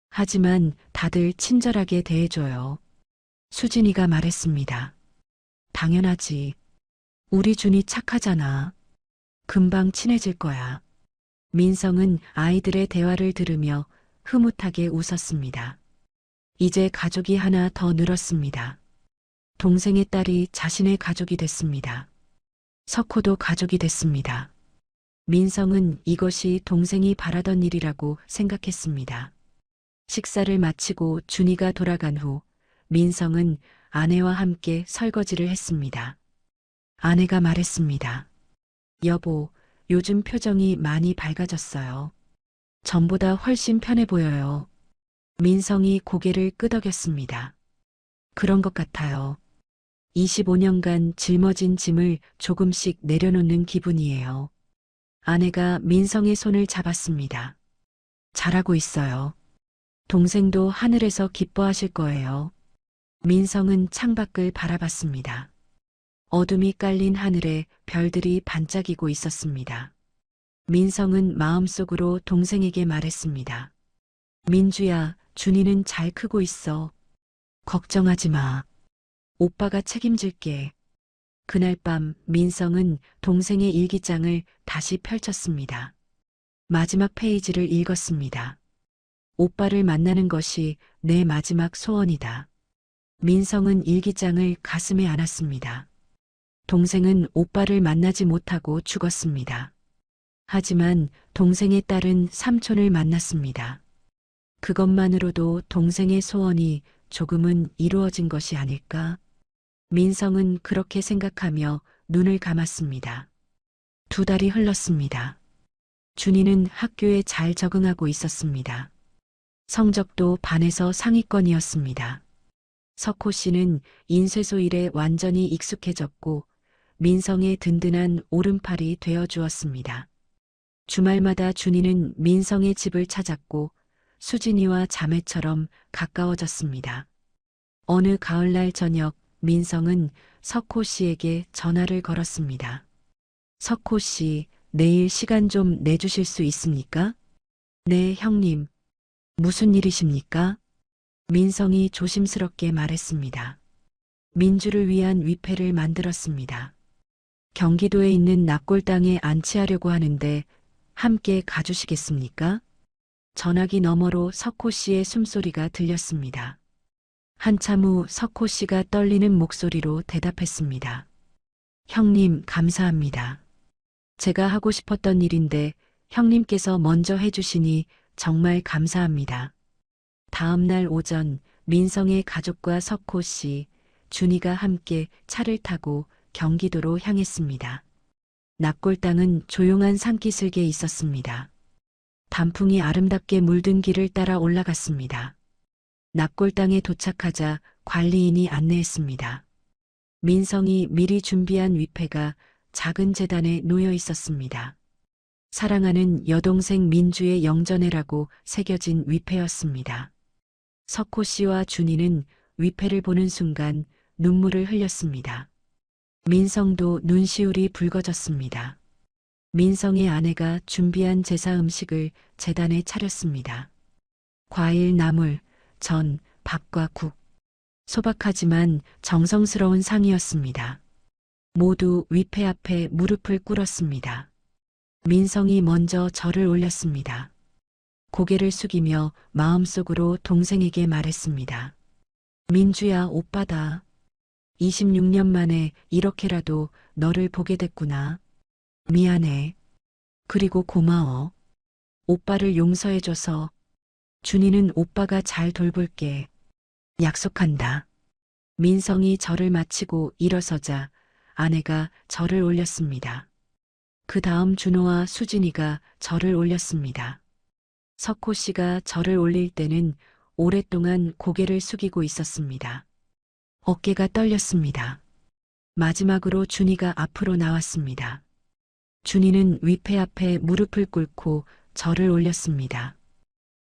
하지만 다들 친절하게 대해줘요. 수진이가 말했습니다. 당연하지. 우리 준이 착하잖아. 금방 친해질 거야. 민성은 아이들의 대화를 들으며 흐뭇하게 웃었습니다. 이제 가족이 하나 더 늘었습니다. 동생의 딸이 자신의 가족이 됐습니다. 석호도 가족이 됐습니다. 민성은 이것이 동생이 바라던 일이라고 생각했습니다. 식사를 마치고 준이가 돌아간 후 민성은 아내와 함께 설거지를 했습니다. 아내가 말했습니다. 여보, 요즘 표정이 많이 밝아졌어요. 전보다 훨씬 편해 보여요. 민성이 고개를 끄덕였습니다. 그런 것 같아요. 25년간 짊어진 짐을 조금씩 내려놓는 기분이에요. 아내가 민성의 손을 잡았습니다. 잘하고 있어요. 동생도 하늘에서 기뻐하실 거예요. 민성은 창밖을 바라봤습니다. 어둠이 깔린 하늘에 별들이 반짝이고 있었습니다. 민성은 마음속으로 동생에게 말했습니다. 민주야, 준이는 잘 크고 있어. 걱정하지 마. 오빠가 책임질게. 그날 밤 민성은 동생의 일기장을 다시 펼쳤습니다. 마지막 페이지를 읽었습니다. 오빠를 만나는 것이 내 마지막 소원이다. 민성은 일기장을 가슴에 안았습니다. 동생은 오빠를 만나지 못하고 죽었습니다. 하지만 동생의 딸은 삼촌을 만났습니다. 그것만으로도 동생의 소원이 조금은 이루어진 것이 아닐까? 민성은 그렇게 생각하며 눈을 감았습니다. 2달이 흘렀습니다. 준이는 학교에 잘 적응하고 있었습니다. 성적도 반에서 상위권이었습니다. 석호 씨는 인쇄소 일에 완전히 익숙해졌고 민성의 든든한 오른팔이 되어 주었습니다. 주말마다 준이는 민성의 집을 찾았고 수진이와 자매처럼 가까워졌습니다. 어느 가을날 저녁 민성은 석호 씨에게 전화를 걸었습니다. 석호 씨, 내일 시간 좀 내주실 수 있습니까? 네, 형님. 무슨 일이십니까? 민성이 조심스럽게 말했습니다. 민주를 위한 위패를 만들었습니다. 경기도에 있는 납골 땅에 안치하려고 하는데 함께 가주시겠습니까? 전화기 너머로 석호 씨의 숨소리가 들렸습니다. 한참 후 석호 씨가 떨리는 목소리로 대답했습니다. 형님, 감사합니다. 제가 하고 싶었던 일인데 형님께서 먼저 해주시니 정말 감사합니다. 다음 날 오전 민성의 가족과 석호 씨, 준이가 함께 차를 타고 경기도로 향했습니다. 납골 땅은 조용한 산기슭에 있었습니다. 단풍이 아름답게 물든 길을 따라 올라갔습니다. 납골 땅에 도착하자 관리인이 안내했습니다. 민성이 미리 준비한 위패가 작은 제단에 놓여 있었습니다. 사랑하는 여동생 민주의 영전해라고 새겨진 위패였습니다. 석호 씨와 준이는 위패를 보는 순간 눈물을 흘렸습니다. 민성도 눈시울이 붉어졌습니다. 민성의 아내가 준비한 제사 음식을 제단에 차렸습니다. 과일, 나물, 전, 밥과 국. 소박하지만 정성스러운 상이었습니다. 모두 위패 앞에 무릎을 꿇었습니다. 민성이 먼저 절을 올렸습니다. 고개를 숙이며 마음속으로 동생에게 말했습니다. 민주야, 오빠다. 26년 만에 이렇게라도 너를 보게 됐구나. 미안해. 그리고 고마워. 오빠를 용서해줘서. 준이는 오빠가 잘 돌볼게. 약속한다. 민성이 절을 마치고 일어서자 아내가 절을 올렸습니다. 그 다음 준호와 수진이가 절을 올렸습니다. 석호 씨가 절을 올릴 때는 오랫동안 고개를 숙이고 있었습니다. 어깨가 떨렸습니다. 마지막으로 준이가 앞으로 나왔습니다. 준이는 위패 앞에 무릎을 꿇고 절을 올렸습니다.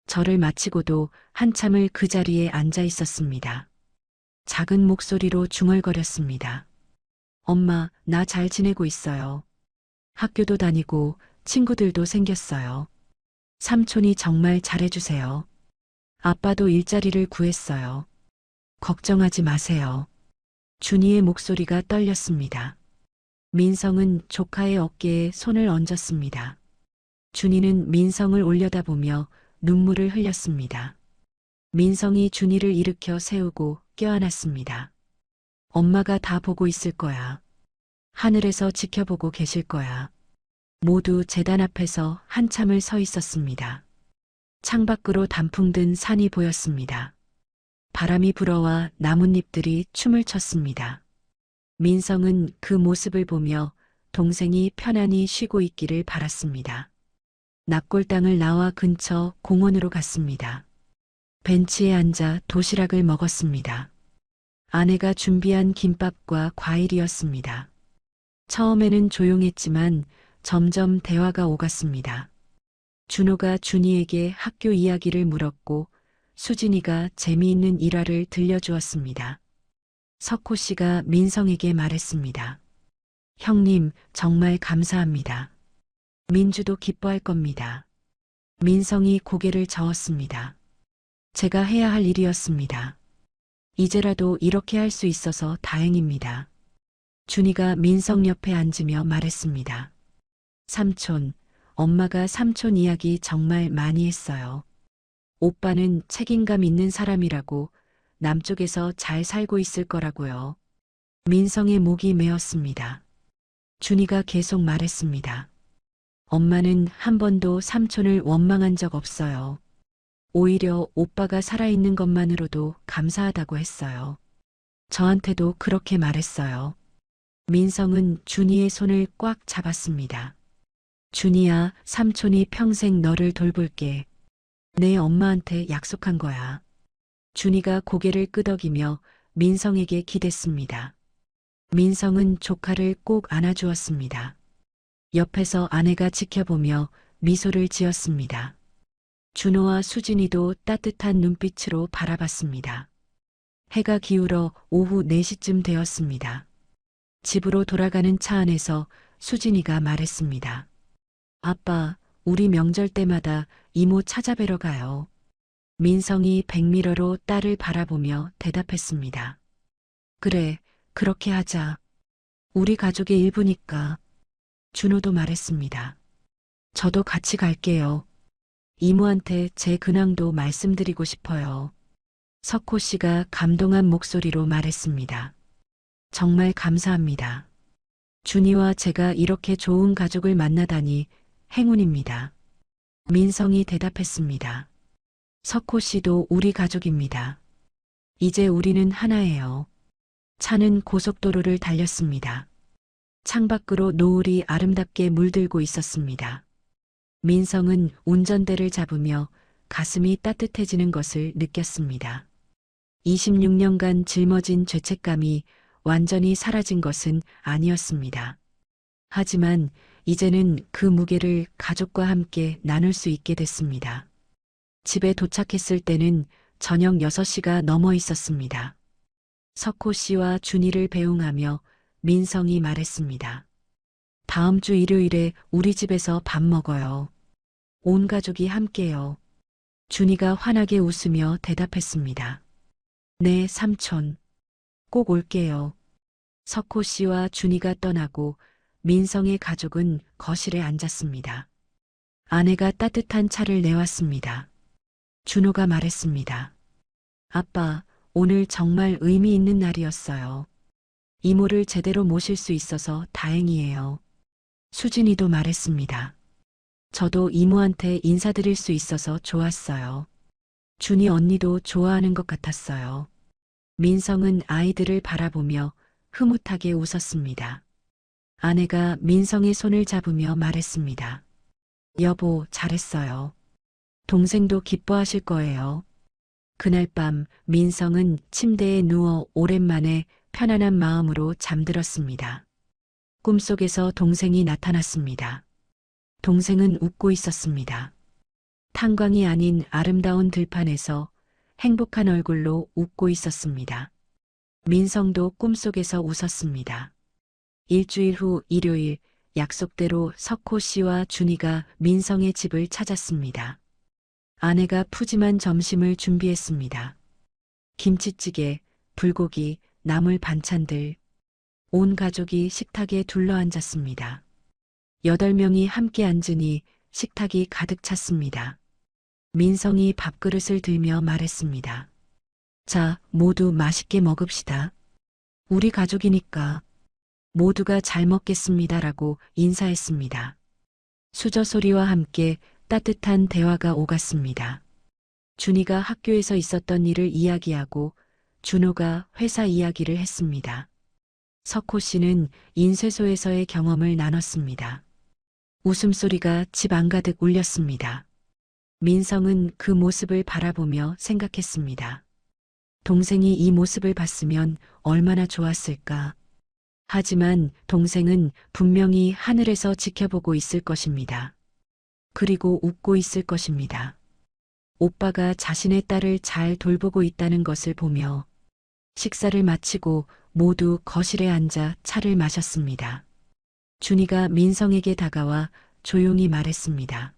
절을 마치고도 한참을 그 자리에 앉아 있었습니다. 작은 목소리로 중얼거렸습니다. 엄마, 나 잘 지내고 있어요. 학교도 다니고 친구들도 생겼어요. 삼촌이 정말 잘해주세요. 아빠도 일자리를 구했어요. 걱정하지 마세요. 준이의 목소리가 떨렸습니다. 민성은 조카의 어깨에 손을 얹었습니다. 준이는 민성을 올려다보며 눈물을 흘렸습니다. 민성이 준이를 일으켜 세우고 껴안았습니다. 엄마가 다 보고 있을 거야. 하늘에서 지켜보고 계실 거야. 모두 제단 앞에서 한참을 서 있었습니다. 창밖으로 단풍 든 산이 보였습니다. 바람이 불어와 나뭇잎들이 춤을 췄습니다. 민성은 그 모습을 보며 동생이 편안히 쉬고 있기를 바랐습니다. 납골당을 나와 근처 공원으로 갔습니다. 벤치에 앉아 도시락을 먹었습니다. 아내가 준비한 김밥과 과일이었습니다. 처음에는 조용했지만 점점 대화가 오갔습니다. 준호가 준이에게 학교 이야기를 물었고 수진이가 재미있는 일화를 들려주었습니다. 석호 씨가 민성에게 말했습니다. 형님, 정말 감사합니다. 민주도 기뻐할 겁니다. 민성이 고개를 저었습니다. 제가 해야 할 일이었습니다. 이제라도 이렇게 할 수 있어서 다행입니다. 준이가 민성 옆에 앉으며 말했습니다. 삼촌, 엄마가 삼촌 이야기 정말 많이 했어요. 오빠는 책임감 있는 사람이라고, 남쪽에서 잘 살고 있을 거라고요. 민성의 목이 메었습니다. 준이가 계속 말했습니다. 엄마는 한 번도 삼촌을 원망한 적 없어요. 오히려 오빠가 살아있는 것만으로도 감사하다고 했어요. 저한테도 그렇게 말했어요. 민성은 준이의 손을 꽉 잡았습니다. 준이야, 삼촌이 평생 너를 돌볼게. 내 엄마한테 약속한 거야. 준이가 고개를 끄덕이며 민성에게 기댔습니다. 민성은 조카를 꼭 안아주었습니다. 옆에서 아내가 지켜보며 미소를 지었습니다. 준호와 수진이도 따뜻한 눈빛으로 바라봤습니다. 해가 기울어 오후 4시쯤 되었습니다. 집으로 돌아가는 차 안에서 수진이가 말했습니다. 아빠, 우리 명절 때마다 이모 찾아뵈러 가요. 민성이 백미러로 딸을 바라보며 대답했습니다. 그래, 그렇게 하자. 우리 가족의 일부니까. 준호도 말했습니다. 저도 같이 갈게요. 이모한테 제 근황도 말씀드리고 싶어요. 석호 씨가 감동한 목소리로 말했습니다. 정말 감사합니다. 준이와 제가 이렇게 좋은 가족을 만나다니 행운입니다. 민성이 대답했습니다. 석호 씨도 우리 가족입니다. 이제 우리는 하나예요. 차는 고속도로를 달렸습니다. 창밖으로 노을이 아름답게 물들고 있었습니다. 민성은 운전대를 잡으며 가슴이 따뜻해지는 것을 느꼈습니다. 26년간 짊어진 죄책감이 완전히 사라진 것은 아니었습니다. 하지만 이제는 그 무게를 가족과 함께 나눌 수 있게 됐습니다. 집에 도착했을 때는 저녁 6시가 넘어 있었습니다. 석호 씨와 준이를 배웅하며 민성이 말했습니다. 다음 주 일요일에 우리 집에서 밥 먹어요. 온 가족이 함께요. 준이가 환하게 웃으며 대답했습니다. 네, 삼촌. 꼭 올게요. 석호 씨와 준이가 떠나고 민성의 가족은 거실에 앉았습니다. 아내가 따뜻한 차를 내왔습니다. 준호가 말했습니다. 아빠, 오늘 정말 의미 있는 날이었어요. 이모를 제대로 모실 수 있어서 다행이에요. 수진이도 말했습니다. 저도 이모한테 인사드릴 수 있어서 좋았어요. 준이 언니도 좋아하는 것 같았어요. 민성은 아이들을 바라보며 흐뭇하게 웃었습니다. 아내가 민성의 손을 잡으며 말했습니다. 여보, 잘했어요. 동생도 기뻐하실 거예요. 그날 밤 민성은 침대에 누워 오랜만에 편안한 마음으로 잠들었습니다. 꿈속에서 동생이 나타났습니다. 동생은 웃고 있었습니다. 탄광이 아닌 아름다운 들판에서 행복한 얼굴로 웃고 있었습니다. 민성도 꿈속에서 웃었습니다. 일주일 후 일요일, 약속대로 석호 씨와 준이가 민성의 집을 찾았습니다. 아내가 푸짐한 점심을 준비했습니다. 김치찌개, 불고기, 나물 반찬들. 온 가족이 식탁에 둘러앉았습니다. 8명이 함께 앉으니 식탁이 가득 찼습니다. 민성이 밥그릇을 들며 말했습니다. 자, 모두 맛있게 먹읍시다. 우리 가족이니까 모두가 잘 먹겠습니다라고 인사했습니다. 수저 소리와 함께 따뜻한 대화가 오갔습니다. 준이가 학교에서 있었던 일을 이야기하고 준호가 회사 이야기를 했습니다. 석호 씨는 인쇄소에서의 경험을 나눴습니다. 웃음소리가 집 안가득 울렸습니다. 민성은 그 모습을 바라보며 생각했습니다. 동생이 이 모습을 봤으면 얼마나 좋았을까. 하지만 동생은 분명히 하늘에서 지켜보고 있을 것입니다. 그리고 웃고 있을 것입니다. 오빠가 자신의 딸을 잘 돌보고 있다는 것을 보며 식사를 마치고 모두 거실에 앉아 차를 마셨습니다. 준이가 민성에게 다가와 조용히 말했습니다.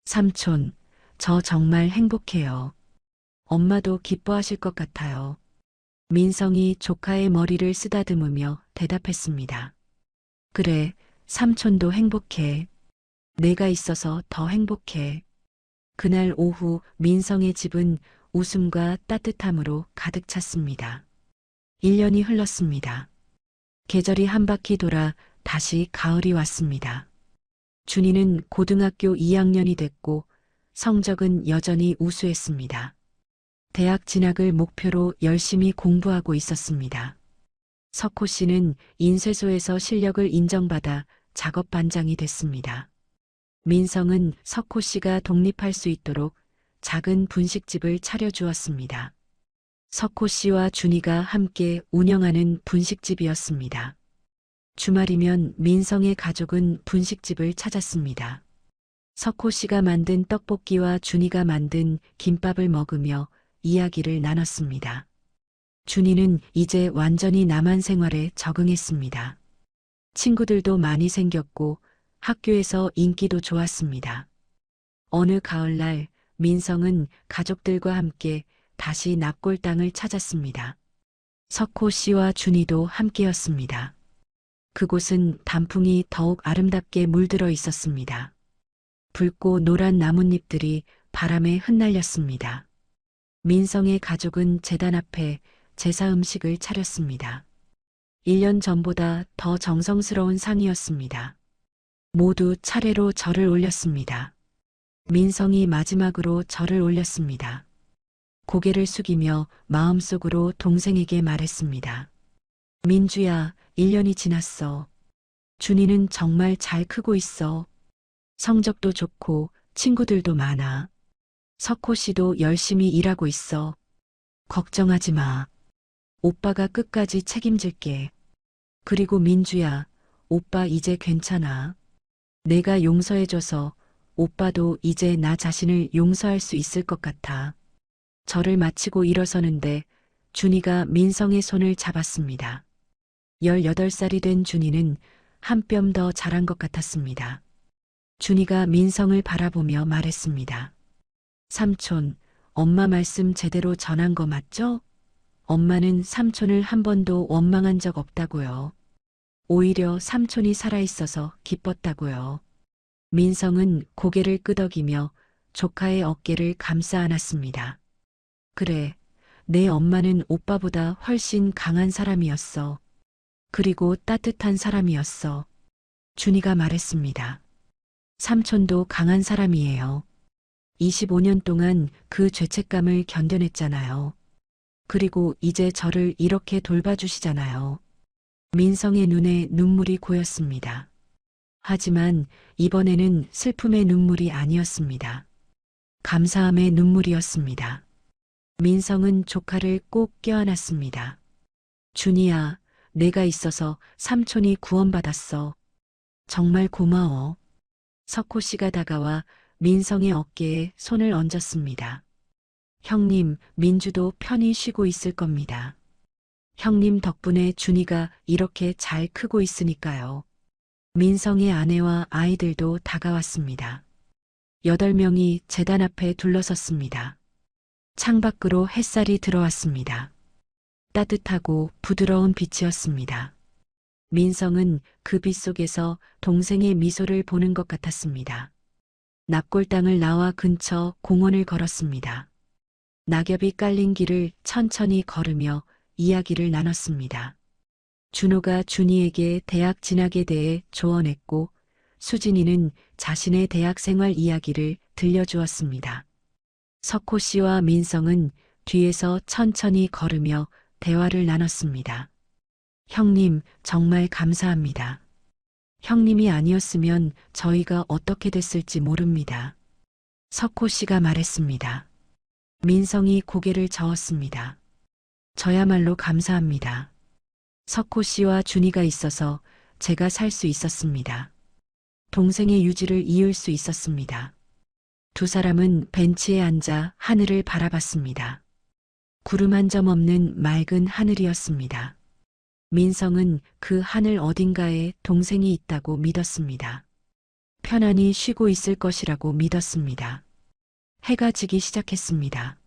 삼촌, 저 정말 행복해요. 엄마도 기뻐하실 것 같아요. 민성이 조카의 머리를 쓰다듬으며 대답했습니다. 그래, 삼촌도 행복해. 내가 있어서 더 행복해. 그날 오후 민성의 집은 웃음과 따뜻함으로 가득 찼습니다. 1년이 흘렀습니다. 계절이 한 바퀴 돌아 다시 가을이 왔습니다. 준이는 고등학교 2학년이 됐고 성적은 여전히 우수했습니다. 대학 진학을 목표로 열심히 공부하고 있었습니다. 석호 씨는 인쇄소에서 실력을 인정받아 작업 반장이 됐습니다. 민성은 석호 씨가 독립할 수 있도록 작은 분식집을 차려주었습니다. 석호 씨와 준이가 함께 운영하는 분식집이었습니다. 주말이면 민성의 가족은 분식집을 찾았습니다. 석호 씨가 만든 떡볶이와 준이가 만든 김밥을 먹으며 이야기를 나눴습니다. 준이는 이제 완전히 남한 생활에 적응했습니다. 친구들도 많이 생겼고 학교에서 인기도 좋았습니다. 어느 가을날 민성은 가족들과 함께 다시 납골 땅을 찾았습니다. 석호 씨와 준이도 함께였습니다. 그곳은 단풍이 더욱 아름답게 물들어 있었습니다. 붉고 노란 나뭇잎들이 바람에 흩날렸습니다. 민성의 가족은 제단 앞에 제사 음식을 차렸습니다. 1년 전보다 더 정성스러운 상이었습니다. 모두 차례로 절을 올렸습니다. 민성이 마지막으로 절을 올렸습니다. 고개를 숙이며 마음속으로 동생에게 말했습니다. 민주야, 1년이 지났어. 준이는 정말 잘 크고 있어. 성적도 좋고 친구들도 많아. 석호 씨도 열심히 일하고 있어. 걱정하지 마. 오빠가 끝까지 책임질게. 그리고 민주야, 오빠 이제 괜찮아. 내가 용서해줘서 오빠도 이제 나 자신을 용서할 수 있을 것 같아. 절을 마치고 일어서는데 준이가 민성의 손을 잡았습니다. 18살이 된 준이는 한 뼘 더 자란 것 같았습니다. 준이가 민성을 바라보며 말했습니다. 삼촌, 엄마 말씀 제대로 전한 거 맞죠? 엄마는 삼촌을 한 번도 원망한 적 없다고요. 오히려 삼촌이 살아있어서 기뻤다고요. 민성은 고개를 끄덕이며 조카의 어깨를 감싸 안았습니다. 그래, 내 엄마는 오빠보다 훨씬 강한 사람이었어. 그리고 따뜻한 사람이었어. 준이가 말했습니다. 삼촌도 강한 사람이에요. 25년 동안 그 죄책감을 견뎌냈잖아요. 그리고 이제 저를 이렇게 돌봐주시잖아요. 민성의 눈에 눈물이 고였습니다. 하지만 이번에는 슬픔의 눈물이 아니었습니다. 감사함의 눈물이었습니다. 민성은 조카를 꼭 껴안았습니다. 준이야, 내가 있어서 삼촌이 구원받았어. 정말 고마워. 석호 씨가 다가와 민성의 어깨에 손을 얹었습니다. 형님, 민주도 편히 쉬고 있을 겁니다. 형님 덕분에 준이가 이렇게 잘 크고 있으니까요. 민성의 아내와 아이들도 다가왔습니다. 8명이 제단 앞에 둘러섰습니다. 창밖으로 햇살이 들어왔습니다. 따뜻하고 부드러운 빛이었습니다. 민성은 그 빛 속에서 동생의 미소를 보는 것 같았습니다. 납골당을 나와 근처 공원을 걸었습니다. 낙엽이 깔린 길을 천천히 걸으며 이야기를 나눴습니다. 준호가 준이에게 대학 진학에 대해 조언했고 수진이는 자신의 대학 생활 이야기를 들려주었습니다. 석호 씨와 민성은 뒤에서 천천히 걸으며 대화를 나눴습니다. 형님, 정말 감사합니다. 형님이 아니었으면 저희가 어떻게 됐을지 모릅니다. 석호 씨가 말했습니다. 민성이 고개를 저었습니다. 저야말로 감사합니다. 석호 씨와 준이가 있어서 제가 살 수 있었습니다. 동생의 유지를 이을 수 있었습니다. 두 사람은 벤치에 앉아 하늘을 바라봤습니다. 구름 한 점 없는 맑은 하늘이었습니다. 민성은 그 하늘 어딘가에 동생이 있다고 믿었습니다. 편안히 쉬고 있을 것이라고 믿었습니다. 해가 지기 시작했습니다.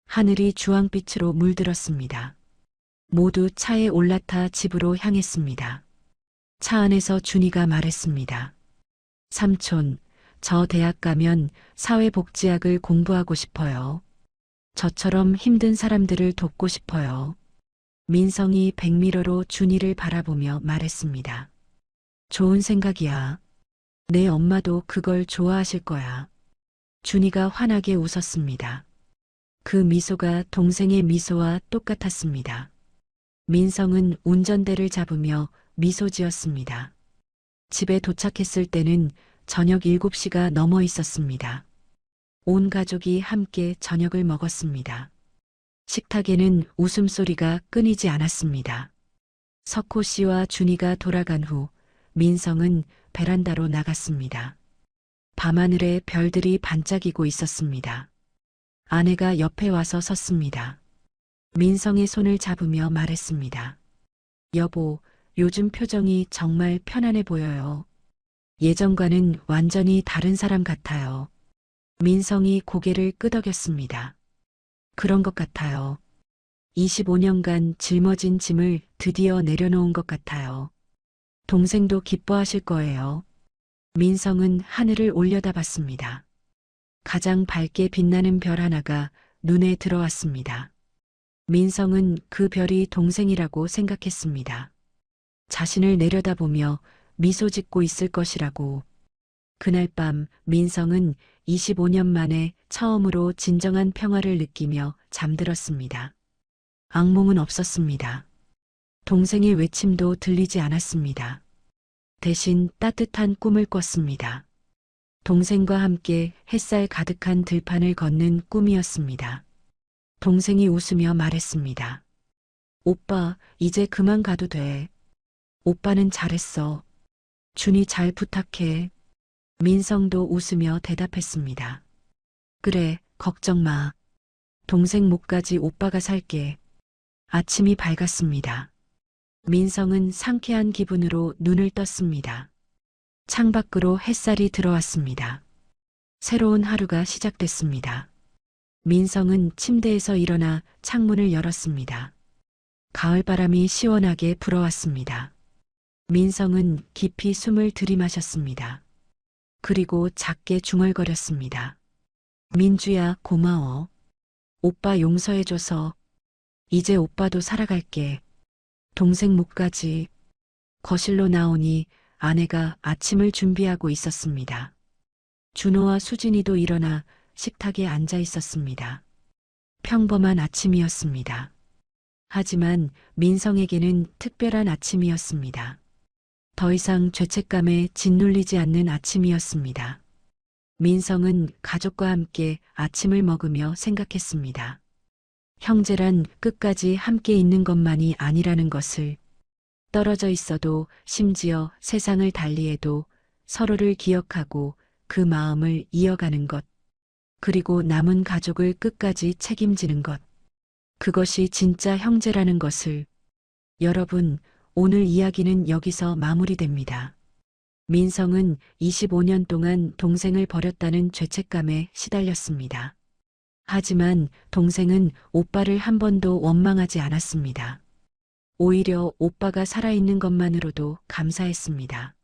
하늘이 주황빛으로 물들었습니다. 모두 차에 올라타 집으로 향했습니다. 차 안에서 준이가 말했습니다. 삼촌, 저 대학 가면 사회복지학을 공부하고 싶어요. 저처럼 힘든 사람들을 돕고 싶어요. 민성이 백미러로 준이를 바라보며 말했습니다. 좋은 생각이야. 내 엄마도 그걸 좋아하실 거야. 준이가 환하게 웃었습니다. 그 미소가 동생의 미소와 똑같았습니다. 민성은 운전대를 잡으며 미소 지었습니다. 집에 도착했을 때는 저녁 7시가 넘어 있었습니다. 온 가족이 함께 저녁을 먹었습니다. 식탁에는 웃음소리가 끊이지 않았습니다. 석호 씨와 준이가 돌아간 후 민성은 베란다로 나갔습니다. 밤하늘에 별들이 반짝이고 있었습니다. 아내가 옆에 와서 섰습니다. 민성의 손을 잡으며 말했습니다. 여보, 요즘 표정이 정말 편안해 보여요. 예전과는 완전히 다른 사람 같아요. 민성이 고개를 끄덕였습니다. 그런 것 같아요. 25년간 짊어진 짐을 드디어 내려놓은 것 같아요. 동생도 기뻐하실 거예요. 민성은 하늘을 올려다봤습니다. 가장 밝게 빛나는 별 하나가 눈에 들어왔습니다. 민성은 그 별이 동생이라고 생각했습니다. 자신을 내려다보며 미소 짓고 있을 것이라고. 그날 밤 민성은 25년 만에 처음으로 진정한 평화를 느끼며 잠들었습니다. 악몽은 없었습니다. 동생의 외침도 들리지 않았습니다. 대신 따뜻한 꿈을 꿨습니다. 동생과 함께 햇살 가득한 들판을 걷는 꿈이었습니다. 동생이 웃으며 말했습니다. 오빠, 이제 그만 가도 돼. 오빠는 잘했어. 준이 잘 부탁해. 민성도 웃으며 대답했습니다. 그래, 걱정 마. 동생 목까지 오빠가 살게. 아침이 밝았습니다. 민성은 상쾌한 기분으로 눈을 떴습니다. 창밖으로 햇살이 들어왔습니다. 새로운 하루가 시작됐습니다. 민성은 침대에서 일어나 창문을 열었습니다. 가을바람이 시원하게 불어왔습니다. 민성은 깊이 숨을 들이마셨습니다. 그리고 작게 중얼거렸습니다. 민주야, 고마워. 오빠 용서해줘서. 이제 오빠도 살아갈게. 동생 목까지. 거실로 나오니 아내가 아침을 준비하고 있었습니다. 준호와 수진이도 일어나 식탁에 앉아 있었습니다. 평범한 아침이었습니다. 하지만 민성에게는 특별한 아침이었습니다. 더 이상 죄책감에 짓눌리지 않는 아침이었습니다. 민성은 가족과 함께 아침을 먹으며 생각했습니다. 형제란 끝까지 함께 있는 것만이 아니라는 것을, 떨어져 있어도 심지어 세상을 달리해도 서로를 기억하고 그 마음을 이어가는 것, 그리고 남은 가족을 끝까지 책임지는 것. 그것이 진짜 형제라는 것을. 여러분, 오늘 이야기는 여기서 마무리됩니다. 민성은 25년 동안 동생을 버렸다는 죄책감에 시달렸습니다. 하지만 동생은 오빠를 한 번도 원망하지 않았습니다. 오히려 오빠가 살아있는 것만으로도 감사했습니다.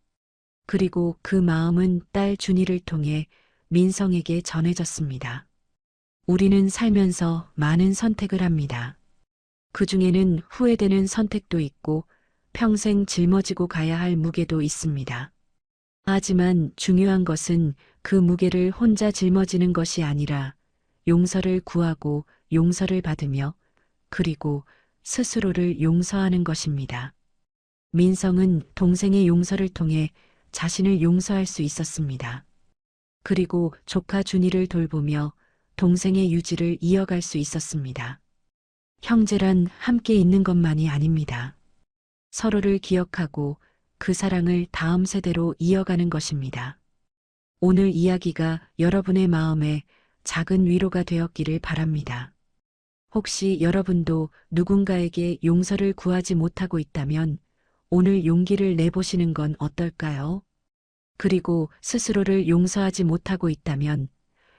그리고 그 마음은 딸 준이를 통해 민성에게 전해졌습니다. 우리는 살면서 많은 선택을 합니다. 그 중에는 후회되는 선택도 있고 평생 짊어지고 가야 할 무게도 있습니다. 하지만 중요한 것은 그 무게를 혼자 짊어지는 것이 아니라 용서를 구하고 용서를 받으며 그리고 스스로를 용서하는 것입니다. 민성은 동생의 용서를 통해 자신을 용서할 수 있었습니다. 그리고 조카 준이를 돌보며 동생의 유지를 이어갈 수 있었습니다. 형제란 함께 있는 것만이 아닙니다. 서로를 기억하고 그 사랑을 다음 세대로 이어가는 것입니다. 오늘 이야기가 여러분의 마음에 작은 위로가 되었기를 바랍니다. 혹시 여러분도 누군가에게 용서를 구하지 못하고 있다면 오늘 용기를 내보시는 건 어떨까요? 그리고 스스로를 용서하지 못하고 있다면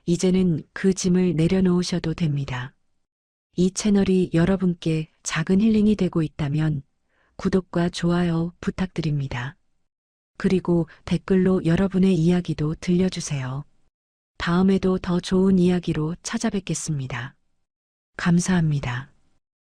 이제는 그 짐을 내려놓으셔도 됩니다. 이 채널이 여러분께 작은 힐링이 되고 있다면 구독과 좋아요 부탁드립니다. 그리고 댓글로 여러분의 이야기도 들려주세요. 다음에도 더 좋은 이야기로 찾아뵙겠습니다. 감사합니다.